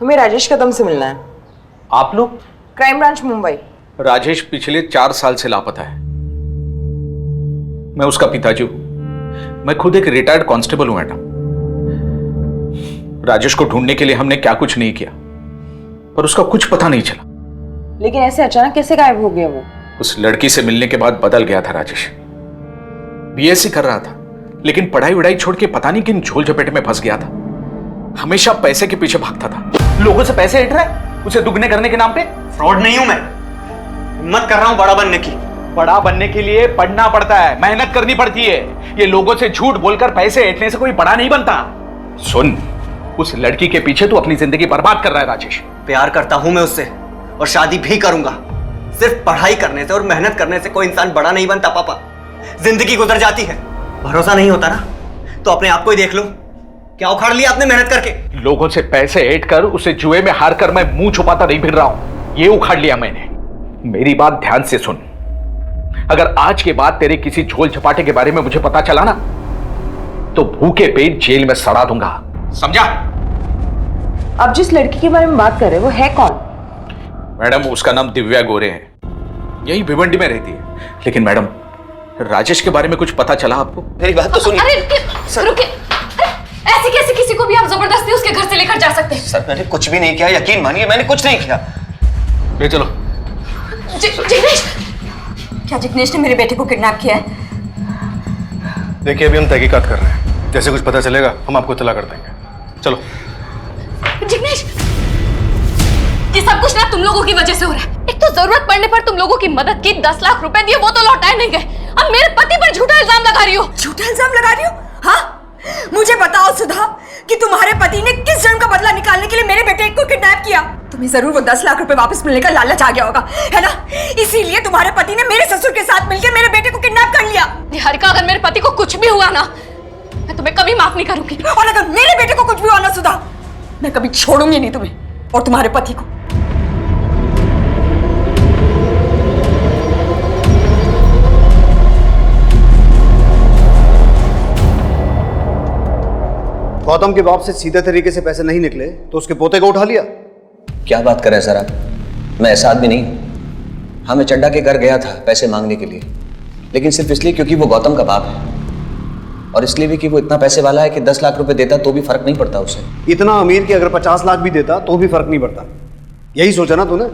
हमें राजेश कदम से मिलना है। आप लोग? Crime branch Mumbai. राजेश पिछले 4 साल से लापता है। मैं उसका पिताजी हूं। मैं खुद एक रिटायर्ड कांस्टेबल हूं मैडम। राजेश को ढूंढने के लिए हमने क्या कुछ नहीं किया, पर उसका कुछ पता नहीं चला। लेकिन ऐसे अचानक कैसे गायब हो गया वो? उस लड़की से मिलने के बाद बदल गया था राजेश। बीएससी कर रहा था, लेकिन पढ़ाई वढ़ाई छोड़ के पता नहीं किन झोल झपेटे में फंस गया था। हमेशा पैसे के पीछे भागता था। लोगों से पैसे हट रहा है उसे दुगने करने के नाम पे। फ्रॉड नहीं हूं मैं, हिम्मत कर रहा हूं बड़ा बनने की। बड़ा बनने के लिए पढ़ना पड़ता है, मेहनत करनी पड़ती है। ये लोगों से झूठ बोलकर पैसे ऐंठने से कोई बड़ा नहीं बनता। सुन, उस लड़की के पीछे तू अपनी जिंदगी बर्बाद कर रहा है राजेश। प्यार करता हूं मैं उससे और शादी भी करूंगा। सिर्फ पढ़ाई करने से और मेहनत करने से कोई इंसान बड़ा नहीं बनता पापा। जिंदगी गुजर जाती है। भरोसा नहीं होता ना तो अपने आप को ही देख लो। क्या उखाड़ लिया आपने मेहनत करके? लोगों से पैसे ऐंठ कर उसे जुए में हार कर मैं मुंह छुपाता नहीं फिर रहा हूं। ये उखाड़ लिया मैंने। मेरी बात ध्यान से सुन। अगर आज के बाद तेरे किसी झोल झपाटे के बारे में मुझे पता चला ना तो भूखे पेट जेल में सड़ा दूंगा, समझा? अब जिस लड़की के बारे में बात कर रहे हैं वो है कौन? मैडम उसका नाम दिव्या गोरे है, यही भिवंडी में रहती है। लेकिन मैडम राजेश के बारे में कुछ पता चला आपको? मेरी बात तो सुनिए। अरे रुकिए, ऐसे कैसे किसी को भी आप जबरदस्ती उसके घर से लेकर जा सकते हैं? सर मैंने कुछ भी नहीं किया, यकीन मानिए मैंने कुछ नहीं किया। ले चलो। जिग्नेश, क्या जिग्नेश ने मेरे बेटे को किडनैप किया है? देखिए अभी हम तहकीकात कर रहे हैं, जैसे कुछ पता चलेगा हम आपको इत्तला कर देंगे। चलो। जिग्नेश, ये सब कुछ ना तुम लोगों की वजह से हो रहा है। एक तो जरूरत पड़ने पर तुम लोगों की मदद की, 10 लाख रुपए दिए वो तो लौटाए नहीं गए। अब मेरे पति पर झूठा इल्जाम लगा रही हो। झूठा इल्जाम लगा रही हो? हाँ, मुझे बताओ सुधा कि तुम्हारे पति ने किस जन्म का बदला निकालने के लिए मेरे बेटे को किडनैप किया। तुम्हें जरूर वो 10 लाख रुपए वापस मिलने का लालच आ गया होगा, है ना? इसीलिए तुम्हारे पति ने मेरे ससुर के साथ मिलकर मेरे बेटे को किडनैप कर लिया। निहारिका, अगर मेरे पति को कुछ भी हुआ ना मैं तुम्हें कभी माफ नहीं करूंगी। और अगर मेरे बेटे को कुछ भी हुआ ना सुधा, मैं कभी छोड़ूंगी नहीं तुम्हें और तुम्हारे पति को। गौतम के बाप से सीधे तरीके से पैसे नहीं निकले तो उसके पोते को उठा लिया। क्या बात कर रहे हैं सर आप? मैं ऐसा आदमी नहीं हूं। हाँ, मैं चड्ढा के घर गया था पैसे मांगने के लिए, लेकिन सिर्फ इसलिए क्योंकि वो गौतम का बाप है, और इसलिए भी कि वो इतना पैसे वाला है कि 10 लाख रुपए देता तो भी फर्क नहीं पड़ता उसे। इतना अमीर कि अगर 50 लाख भी देता तो भी फर्क नहीं पड़ता। यही सोचा ना तूने,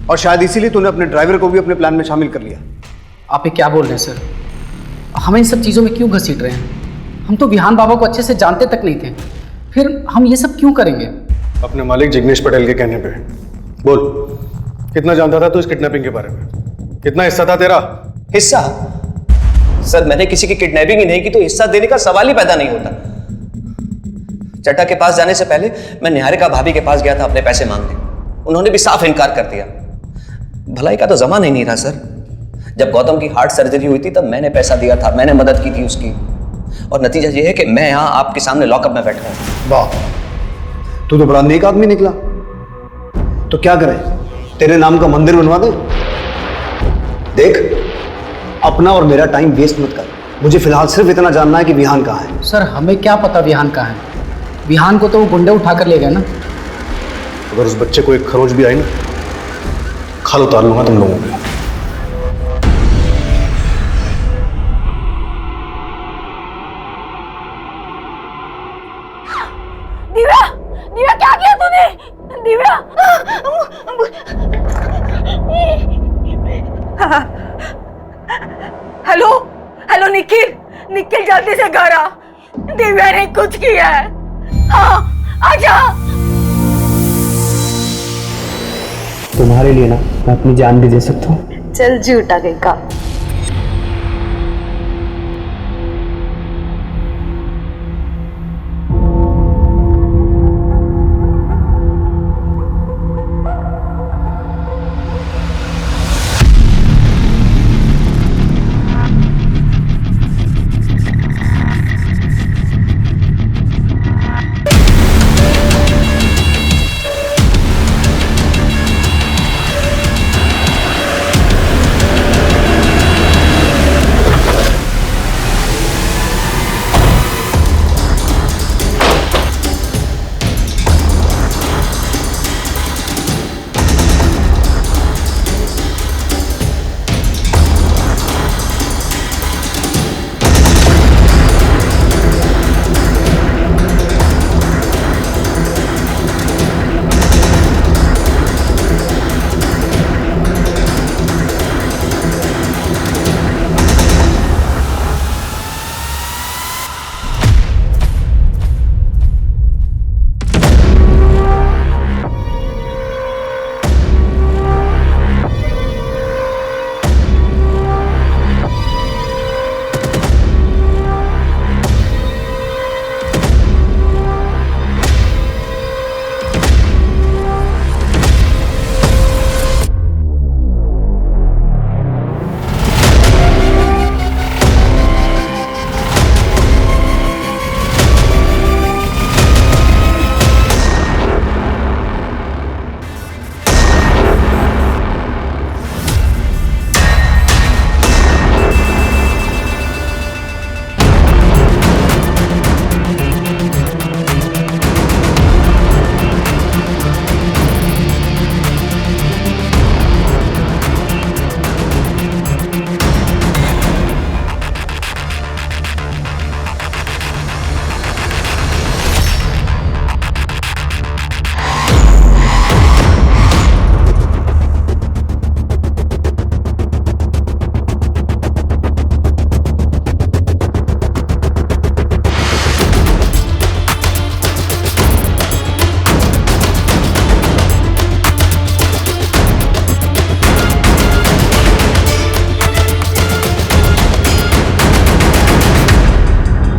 और शायद इसीलिए तूने अपने ड्राइवर को भी अपने प्लान में शामिल कर लिया। आप ये क्या बोल रहे हैं सर? हम इन सब चीज़ों में क्यों घसीट रहे हैं? हम तो विहान बाबा को अच्छे से जानते तक नहीं थे, फिर हम ये सब क्यों करेंगे? अपने मालिक जिग्नेश पटेल के कहने पे। बोल, कितना जानता था तू इस किडनैपिंग के बारे में? कितना हिस्सा था तेरा? हिस्सा? सर मैंने किसी की किडनैपिंग ही नहीं की तो हिस्सा देने का सवाल ही पैदा नहीं होता। चड्ढा के पास जाने से पहले मैं निहारिका भाभी के पास गया था अपने पैसे मांगने। उन्होंने भी साफ इनकार कर दिया। भलाई का तो जमाना ही नहीं रहा सर। जब गौतम की हार्ट सर्जरी हुई थी तब मैंने पैसा दिया था, मैंने मदद की थी उसकी, और नतीजा ये है कि मैं यहाँ आपके सामने लॉकअप में बैठा हूँ। वाह, तू तो बड़ा नेक आदमी निकला। तो क्या करें, तेरे नाम का मंदिर बनवा दे? देख, अपना और मेरा टाइम वेस्ट मत कर। मुझे फिलहाल सिर्फ इतना जानना है कि विहान कहाँ है। सर हमें क्या पता विहान कहाँ है? विहान को तो वो गुंडे उठा कर ले गए ना। अगर उस बच्चे को एक खरोच भी आई ना खाल उतार लूंगा तुम लोगों के। दिव्या, दिव्या क्या किया तूने? दिव्या, हेलो हेलो निखिल, निखिल जल्दी से घर आ, दिव्या ने कुछ किया है। हाँ आजा। तुम्हारे लिए ना मैं अपनी जान भी दे सकता हूँ। चल झूठा कहीं का।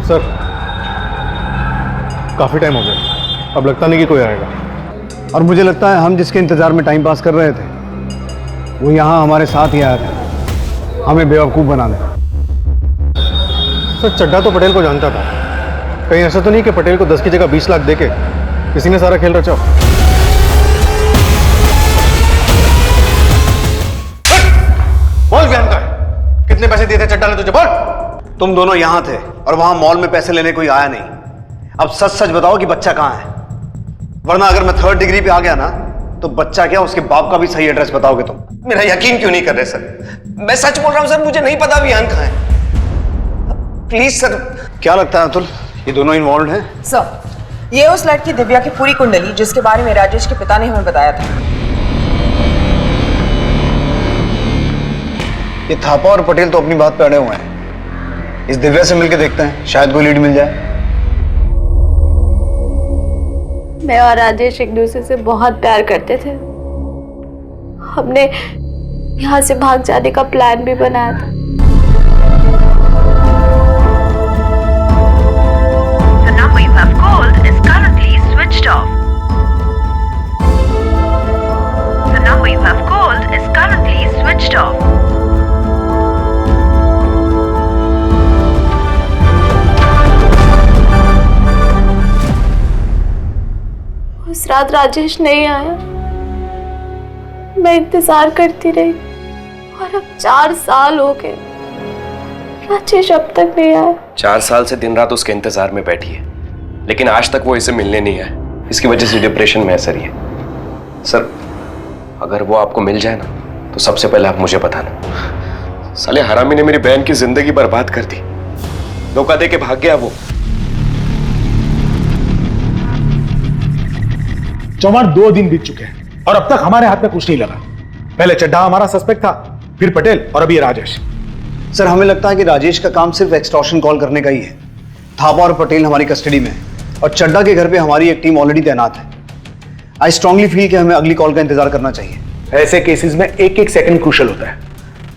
सर काफ़ी टाइम हो गया, अब लगता नहीं कि कोई आएगा। और मुझे लगता है हम जिसके इंतजार में टाइम पास कर रहे थे वो यहाँ हमारे साथ ही आया था हमें बेवकूफ़ बनाने। सर चड्ढा तो पटेल को जानता था, कहीं ऐसा तो नहीं कि पटेल को 10 की जगह 20 लाख देके किसी ने सारा खेल रचा हो। बोल ज्ञान का है, कितने पैसे दिए थे चड्ढा ने तुझे, बोल। तुम दोनों यहाँ थे और वहां मॉल में पैसे लेने कोई आया नहीं। अब सच सच बताओ कि बच्चा कहाँ है, वरना अगर मैं 3rd डिग्री पे आ गया ना तो बच्चा क्या उसके बाप का भी सही एड्रेस बताओगे तुम। मेरा यकीन क्यों नहीं कर रहे सर? मैं सच बोल रहा हूं सर, मुझे नहीं पता विहान कहाँ है। Please sir. क्या लगता है अतुल, ये दोनों इन्वॉल्व हैं? सर ये उस लड़की दिव्या की पूरी कुंडली जिसके बारे में राजेश के पिता ने हमें बताया था। ये थापा और पटेल तो अपनी बात पे अड़े हुए हैं। इस दिव्या से मिलके देखते हैं, शायद कोई लीड मिल जाए। मैं और राजेश एक दूसरे से बहुत प्यार करते थे। हमने यहाँ से भाग जाने का प्लान भी बनाया था। The number you have called is currently switched off. The number you have called is currently switched off. उस रात राजेश नहीं आया, मैं इंतजार करती रही और अब 4 साल हो गए, राजेश अब तक नहीं आया। 4 साल से दिन रात उसके इंतजार में बैठी है, लेकिन आज तक वो इसे मिलने नहीं आया। इसकी वजह से डिप्रेशन में असर ही है। सर अगर वो आपको मिल जाए ना तो सबसे पहले आप मुझे बताना। साले हरामी ने मेरी बहन की जिंदगी बर्बाद कर दी, धोखा दे के भाग गया वो। चौहान 2 दिन बीत चुके हैं और अब तक हमारे हाथ में कुछ नहीं लगा। पहले चड्ढा हमारा सस्पेक्ट था, फिर पटेल और अभी ये राजेश। सर हमें लगता है कि राजेश का काम सिर्फ एक्सटॉर्शन कॉल करने का ही है। थापा और पटेल हमारी कस्टडी में है और चड्ढा के घर पे हमारी एक टीम ऑलरेडी तैनात है। आई स्ट्रांगली फील कि हमें अगली कॉल का इंतजार करना चाहिए। ऐसे केसेस में एक एक सेकंड क्रूशल होता है।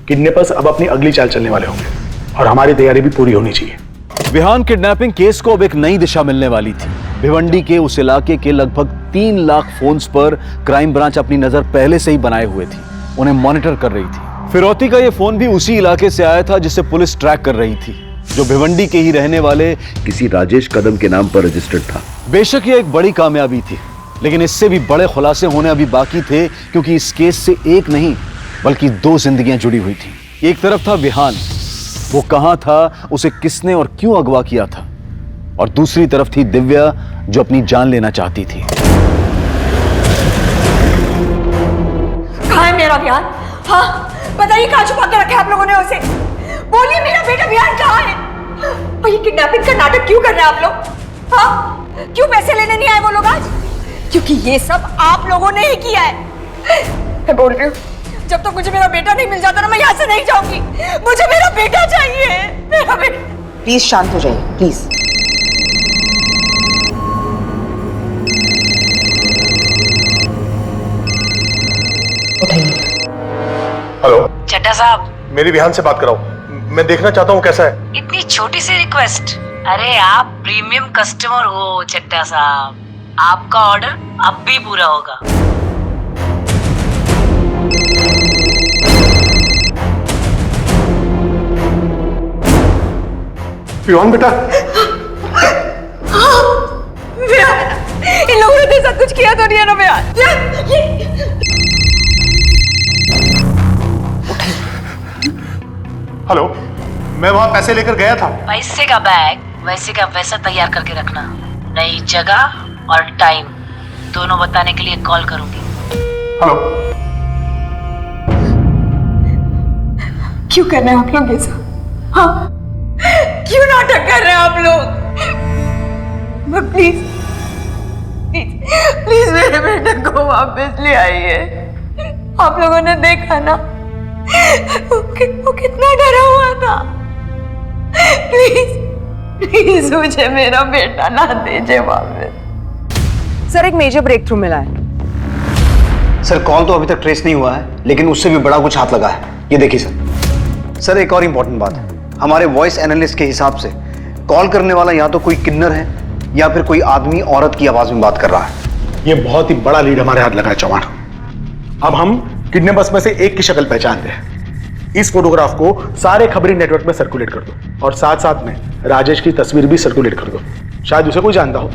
किडनैपर्स अब अपनी अगली चाल चलने वाले होंगे और हमारी तैयारी भी पूरी होनी चाहिए। विहान किडनैपिंग केस को अब एक नई दिशा मिलने वाली थी। भिवंडी के उस इलाके के लगभग 3 लाख फोन्स पर क्राइम ब्रांच अपनी नजर पहले से ही बनाए हुए थी, उन्हें मॉनिटर कर रही थी। फिरौती का यह फोन भी उसी इलाके से आया था जिसे पुलिस ट्रैक कर रही थी, जो भिवंडी के ही रहने वाले किसी राजेश कदम के नाम पर रजिस्टर्ड था। बेशक यह एक बड़ी कामयाबी थी, लेकिन इससे भी बड़े खुलासे होने अभी बाकी थे, क्योंकि इस केस से एक नहीं बल्कि 2 जिंदगियां जुड़ी हुई थी। एक तरफ था विहान, वो कहां था, उसे किसने और क्यों अगवा किया था, और दूसरी तरफ थी दिव्या जो अपनी जान लेना चाहती थी। कहाँ है मेरा विहान? हाँ बताइए, कहाँ छुपा के रखा है आप लोगों ने उसे? बोलिए मेरा बेटा विहान कहाँ है? और ये किडनैपिंग का नाटक क्यों कर रहे हैं आप लोग? हाँ क्यों पैसे लेने नहीं आए वो लोग आज? क्योंकि ये सब आप लोगों ने ही किया है। मैं बोल रही हूँ, जब तक मुझे मेरा बेटा नहीं मिल जाता ना, मैं यहाँ से नहीं जाऊंगी। मुझे मेरा बेटा चाहिए, मेरा बेटा। प्लीज शांत हो जाइए, प्लीज। हेलो चड्ढा साहब, मेरी विहान से बात कराओ, मैं देखना चाहता हूँ कैसा है। इतनी छोटी सी रिक्वेस्ट। अरे आप प्रीमियम कस्टमर हो चड्ढा साहब, आपका ऑर्डर अब भी पूरा होगा। विहान बेटा, इन लोगों ने तेरे साथ कुछ किया तो नहीं है ना विहान? हेलो, मैं वहां पैसे लेकर गया था। पैसे का बैग वैसे का वैसा तैयार करके रखना। नई जगह और टाइम दोनों बताने के लिए कॉल करूंगी। हेलो, क्यों कर रहे हैं आप लोग ये सब? हाँ क्यों नाटक कर रहे हैं आप लोग? प्लीज प्लीज प्लीज मेरे बेटे को वापस ले आइए। आप लोगों ने देखा ना वो कितना डरा हुआ था। प्लीज प्लीज मुझे मेरा बेटा ना दीजिए वापस। सर एक मेजर ब्रेक थ्रू मिला है। सर कॉल तो अभी तक ट्रेस नहीं हुआ है, लेकिन उससे भी बड़ा कुछ हाथ लगा है। ये देखिए सर एक और इंपॉर्टेंट बात है, हमारे वॉइस एनालिस्ट के हिसाब से कॉल करने वाला या तो कोई किन्नर है या फिर कोई आदमी औरत की आवाज में बात कर रहा है। ये बहुत ही बड़ा लीड हमारे हाथ लगा है चौहान। अब हम किडनैपर्स में से एक की शक्ल पहचानते हैं। इस फोटोग्राफ को सारे खबरी नेटवर्क में सर्कुलेट कर दो और साथ साथ में राजेश की तस्वीर भी सर्कुलेट कर दो, शायद उसे कोई जानता हो।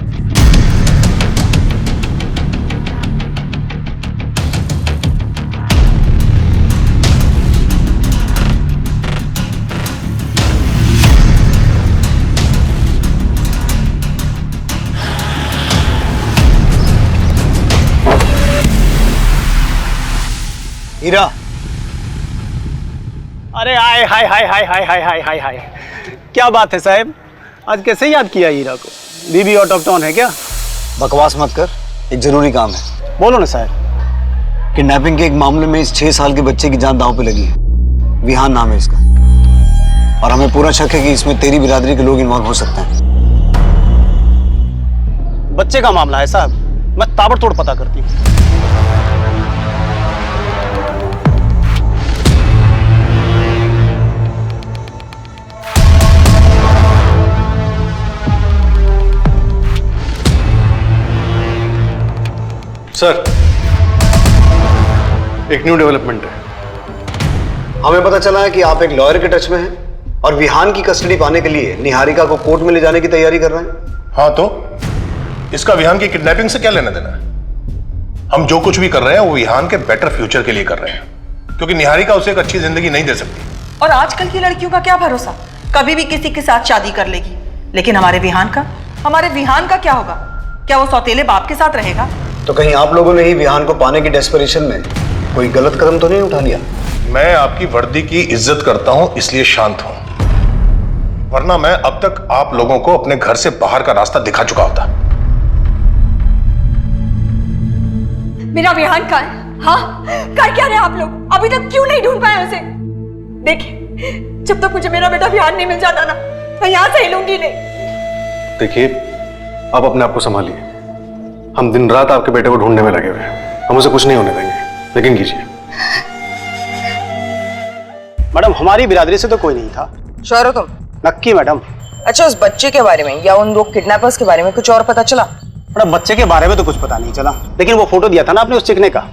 हीरा, अरे हाय हाय हाय हाय हाय हाय हाय हाय हाय, क्या बात है साहब, आज कैसे याद किया हीरा को? बीबी आउट ऑफ टाउन है क्या? बकवास मत कर, एक जरूरी काम है। बोलो ना साहब। किडनैपिंग के एक मामले में इस 6 साल के बच्चे की जान दांव पे लगी है। विहान नाम है इसका, और हमें पूरा शक है कि इसमें तेरी बिरादरी के लोग इन्वॉल्व हो सकते हैं। बच्चे का मामला है साहब, मैं ताबड़तोड़ पता करती हूँ। सर एक न्यू डेवलपमेंट है। हमें पता चला है कि आप एक लॉयर के टच में हैं और विहान की कस्टडी पाने के लिए निहारिका को कोर्ट में ले जाने की तैयारी कर रहे हैं। हाँ तो इसका विहान की किडनैपिंग से क्या लेना देना है? हम जो कुछ भी कर रहे हैं वो विहान के बेटर फ्यूचर के लिए कर रहे हैं, क्योंकि निहारिका उसे एक अच्छी जिंदगी नहीं दे सकती। और आजकल की लड़कियों का क्या भरोसा, कभी भी किसी के साथ शादी कर लेगी। लेकिन हमारे विहान का क्या होगा? क्या वो सौतेले बाप के साथ रहेगा? तो कहीं आप लोगों ने ही विहान को पाने की डेस्परेशन में कोई गलत कदम तो नहीं उठा लिया? मैं आपकी वर्दी की इज्जत करता हूं इसलिए शांत हूं, वरना मैं अब तक आप लोगों को अपने घर से बाहर का रास्ता दिखा चुका होता। मेरा विहान कहाँ है? हाँ, कर क्या रहे आप लोग? अभी तक क्यों नहीं ढूंढ पाए उसे? देखिए, जब तक मुझे मेरा बेटा विहान नहीं मिल जाता ना, मैं यहाँ से हिलूंगी नहीं। देखिए, आप अपने आप को संभालिए। हम दिन रात आपके बेटे को ढूंढने में लगे हुए हैं, हम उसे कुछ नहीं होने देंगे। यकीन कीजिए। मैडम, हमारी बिरादरी से तो कोई नहीं था। श्योर हो तुम? नक्की मैडम। अच्छा, उस बच्चे के बारे में या उन दो किडनैपर्स के बारे में कुछ और पता चला? मैडम, बच्चे के बारे में तो कुछ पता नहीं चला, लेकिन वो फोटो दिया था ना आपने उस चिकने का,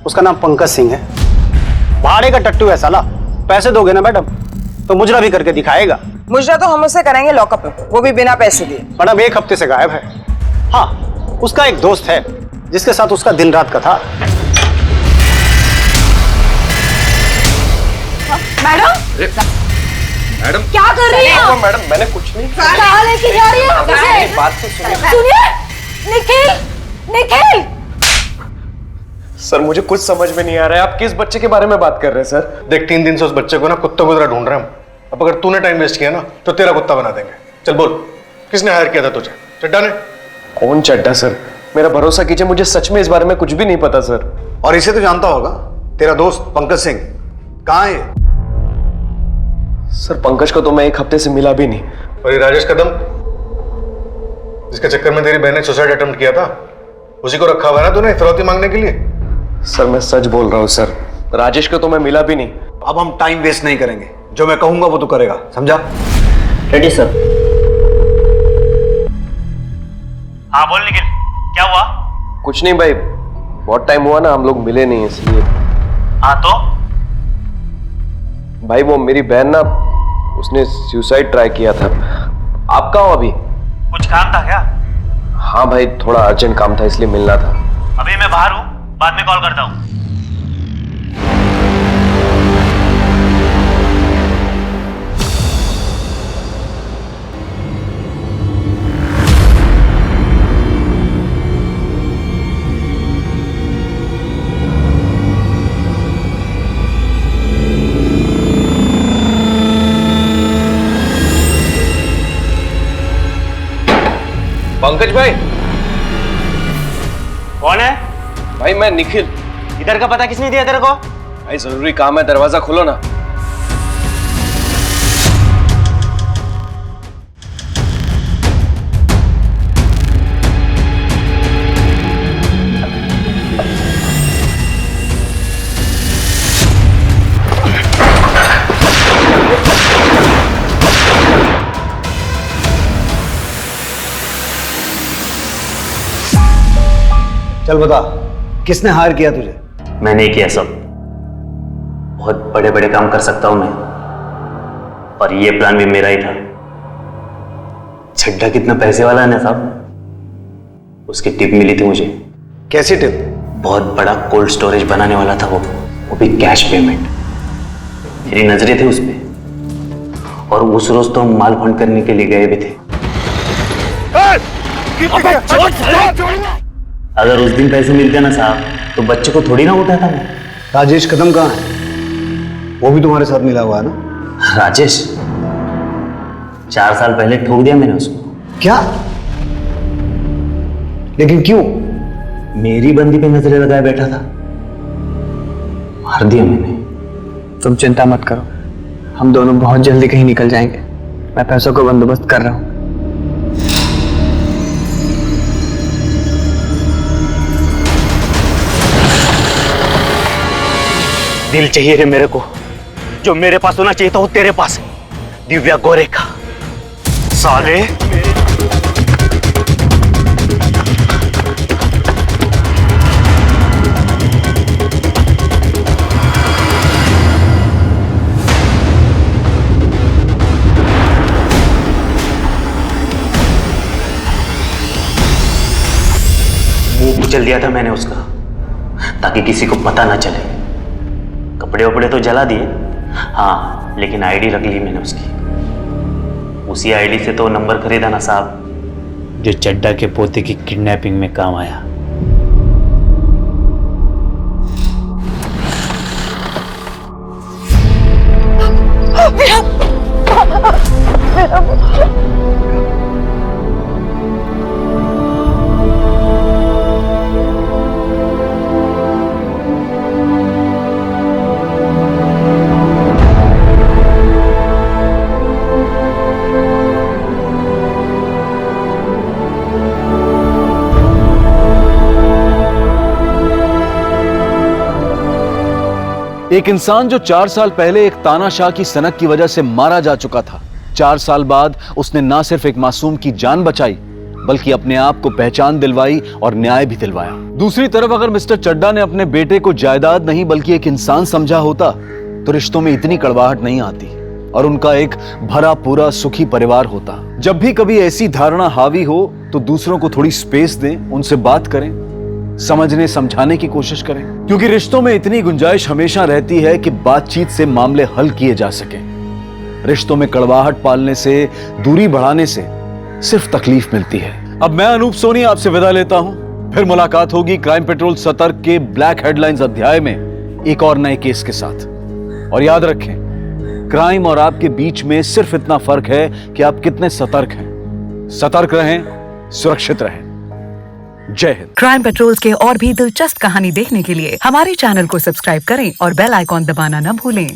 उसका नाम पंकज सिंह है। भाड़े का टट्टू है साला। पैसे दोगे ना मैडम तो मुजरा भी करके दिखाएगा। मुजरा तो हम उसे करेंगे लॉकअप में, वो भी बिना पैसे दिए। मैडम, 1 हफ्ते से गायब है। हाँ, उसका एक दोस्त है जिसके साथ उसका दिन रात का था। मैडम, मैडम क्या कर रही हो? मैडम, मैंने कुछ नहीं कहाँ लेके जा रही हो? मेरी बात तो सुनिए। सुनिए, निखिल, निखिल। सर, मुझे कुछ समझ में नहीं आ रहा है, आप किस बच्चे के बारे में बात कर रहे हैं सर? देख, 3 दिन से उस बच्चे को ना कुत्तों की तरह ढूंढ रहे हैं हम। अब अगर तूने टाइम वेस्ट किया ना तो तेरा कुत्ता बना देंगे। चल बोल, किसने हायर किया था तुझे? चड्डा ने? कौन चड्डा सर? मेरा भरोसा कीजिए, मुझे सच में इस बारे में कुछ भी नहीं पता सर। और इसे तो जानता होगा, तेरा दोस्त पंकज सिंह कहाँ है? सर, पंकज को तो मैं 1 हफ्ते से मिला भी नहीं। और ये राजेश कदम, जिसके चक्कर में तेरी बहन ने सुसाइड अटेम्प्ट किया था, उसी को रखा हुआ है ना तूने फिरौती मांगने के लिए? सर, मैं सच बोल रहा हूँ सर, राजेश को तो मैं मिला भी नहीं। अब हम टाइम वेस्ट नहीं करेंगे, जो मैं कहूंगा वो तू करेगा, समझा? Ready sir. हाँ बोल निखिल, क्या हुआ? कुछ नहीं भाई, बहुत टाइम हुआ ना हम लोग मिले नहीं इसलिए। हाँ तो? भाई वो मेरी बहन ना, उसने सुसाइड ट्राई किया था। आप कहाँ हो अभी? कुछ काम था क्या? हाँ भाई, थोड़ा अर्जेंट काम था इसलिए मिलना था। अभी मैं बाहर हूँ, बाद में कॉल करता हूँ। पंकज भाई। कौन है? भाई मैं निखिल। इधर का पता किसने दिया तेरे को? भाई जरूरी काम है, दरवाजा खोलो ना। चल बता, किसने हायर किया तुझे? मैंने किया सब। बहुत बड़े बड़े काम कर सकता हूं मैं, और ये प्लान भी मेरा ही था। छड्डा कितना पैसे वाला है ना साहब, उसकी टिप मिली थी मुझे। कैसी टिप? बहुत बड़ा कोल्ड स्टोरेज बनाने वाला था वो भी कैश पेमेंट। मेरी नजरें थी उस पे, और उस रोज तो हम माल फंड करने के लिए गए भी थे। अगर उस दिन पैसे मिलते ना साहब तो बच्चे को थोड़ी ना उठाता मैं। राजेश कदम कहाँ है? वो भी तुम्हारे साथ मिला हुआ है ना? राजेश 4 साल पहले ठोक दिया मैंने उसको। क्या? लेकिन क्यों? मेरी बंदी पे नजरें लगाए बैठा था, मार दिया मैंने। तुम चिंता मत करो, हम दोनों बहुत जल्दी कहीं निकल जाएंगे। मैं पैसों का बंदोबस्त कर रहा हूँ। दिल चाहिए रे मेरे को, जो मेरे पास होना चाहिए था वो तेरे पास है। दिव्या गोरेखा साले। मुंह कुचल दिया था मैंने उसका, ताकि किसी को पता ना चले। कपड़े वपड़े तो जला दिए, हाँ, लेकिन आईडी रख ली मैंने उसकी। उसी आईडी से तो नंबर खरीदा ना साहब, जो चड्डा के पोते की किडनैपिंग में काम आया। एक इंसान जो 4 साल पहले एक तानाशाह की सनक की वजह से मारा जा चुका था, 4 साल बाद उसने ना सिर्फ एक मासूम की जान बचाई बल्कि अपने आप को पहचान दिलवाई और न्याय भी दिलवाया। दूसरी तरफ अगर मिस्टर चड्डा ने अपने बेटे को जायदाद नहीं बल्कि एक इंसान समझा होता तो रिश्तों में इतनी कड़वाहट नहीं आती और उनका एक भरा पूरा सुखी परिवार होता। जब भी कभी ऐसी धारणा हावी हो तो दूसरों को थोड़ी स्पेस दें, उनसे बात करें, समझने समझाने की कोशिश करें, क्योंकि रिश्तों में इतनी गुंजाइश हमेशा रहती है कि बातचीत से मामले हल किए जा सकें। रिश्तों में कड़वाहट पालने से, दूरी बढ़ाने से सिर्फ तकलीफ मिलती है। अब मैं अनूप सोनी आपसे विदा लेता हूं, फिर मुलाकात होगी क्राइम पेट्रोल सतर्क के ब्लैक हेडलाइंस अध्याय में एक और नए केस के साथ। और याद रखें, क्राइम और आपके बीच में सिर्फ इतना फर्क है कि आप कितने सतर्क हैं। सतर्क रहें, सुरक्षित रहें। जय हिंद। क्राइम पेट्रोल के और भी दिलचस्प कहानी देखने के लिए हमारे चैनल को सब्सक्राइब करें और बेल आइकॉन दबाना न भूलें।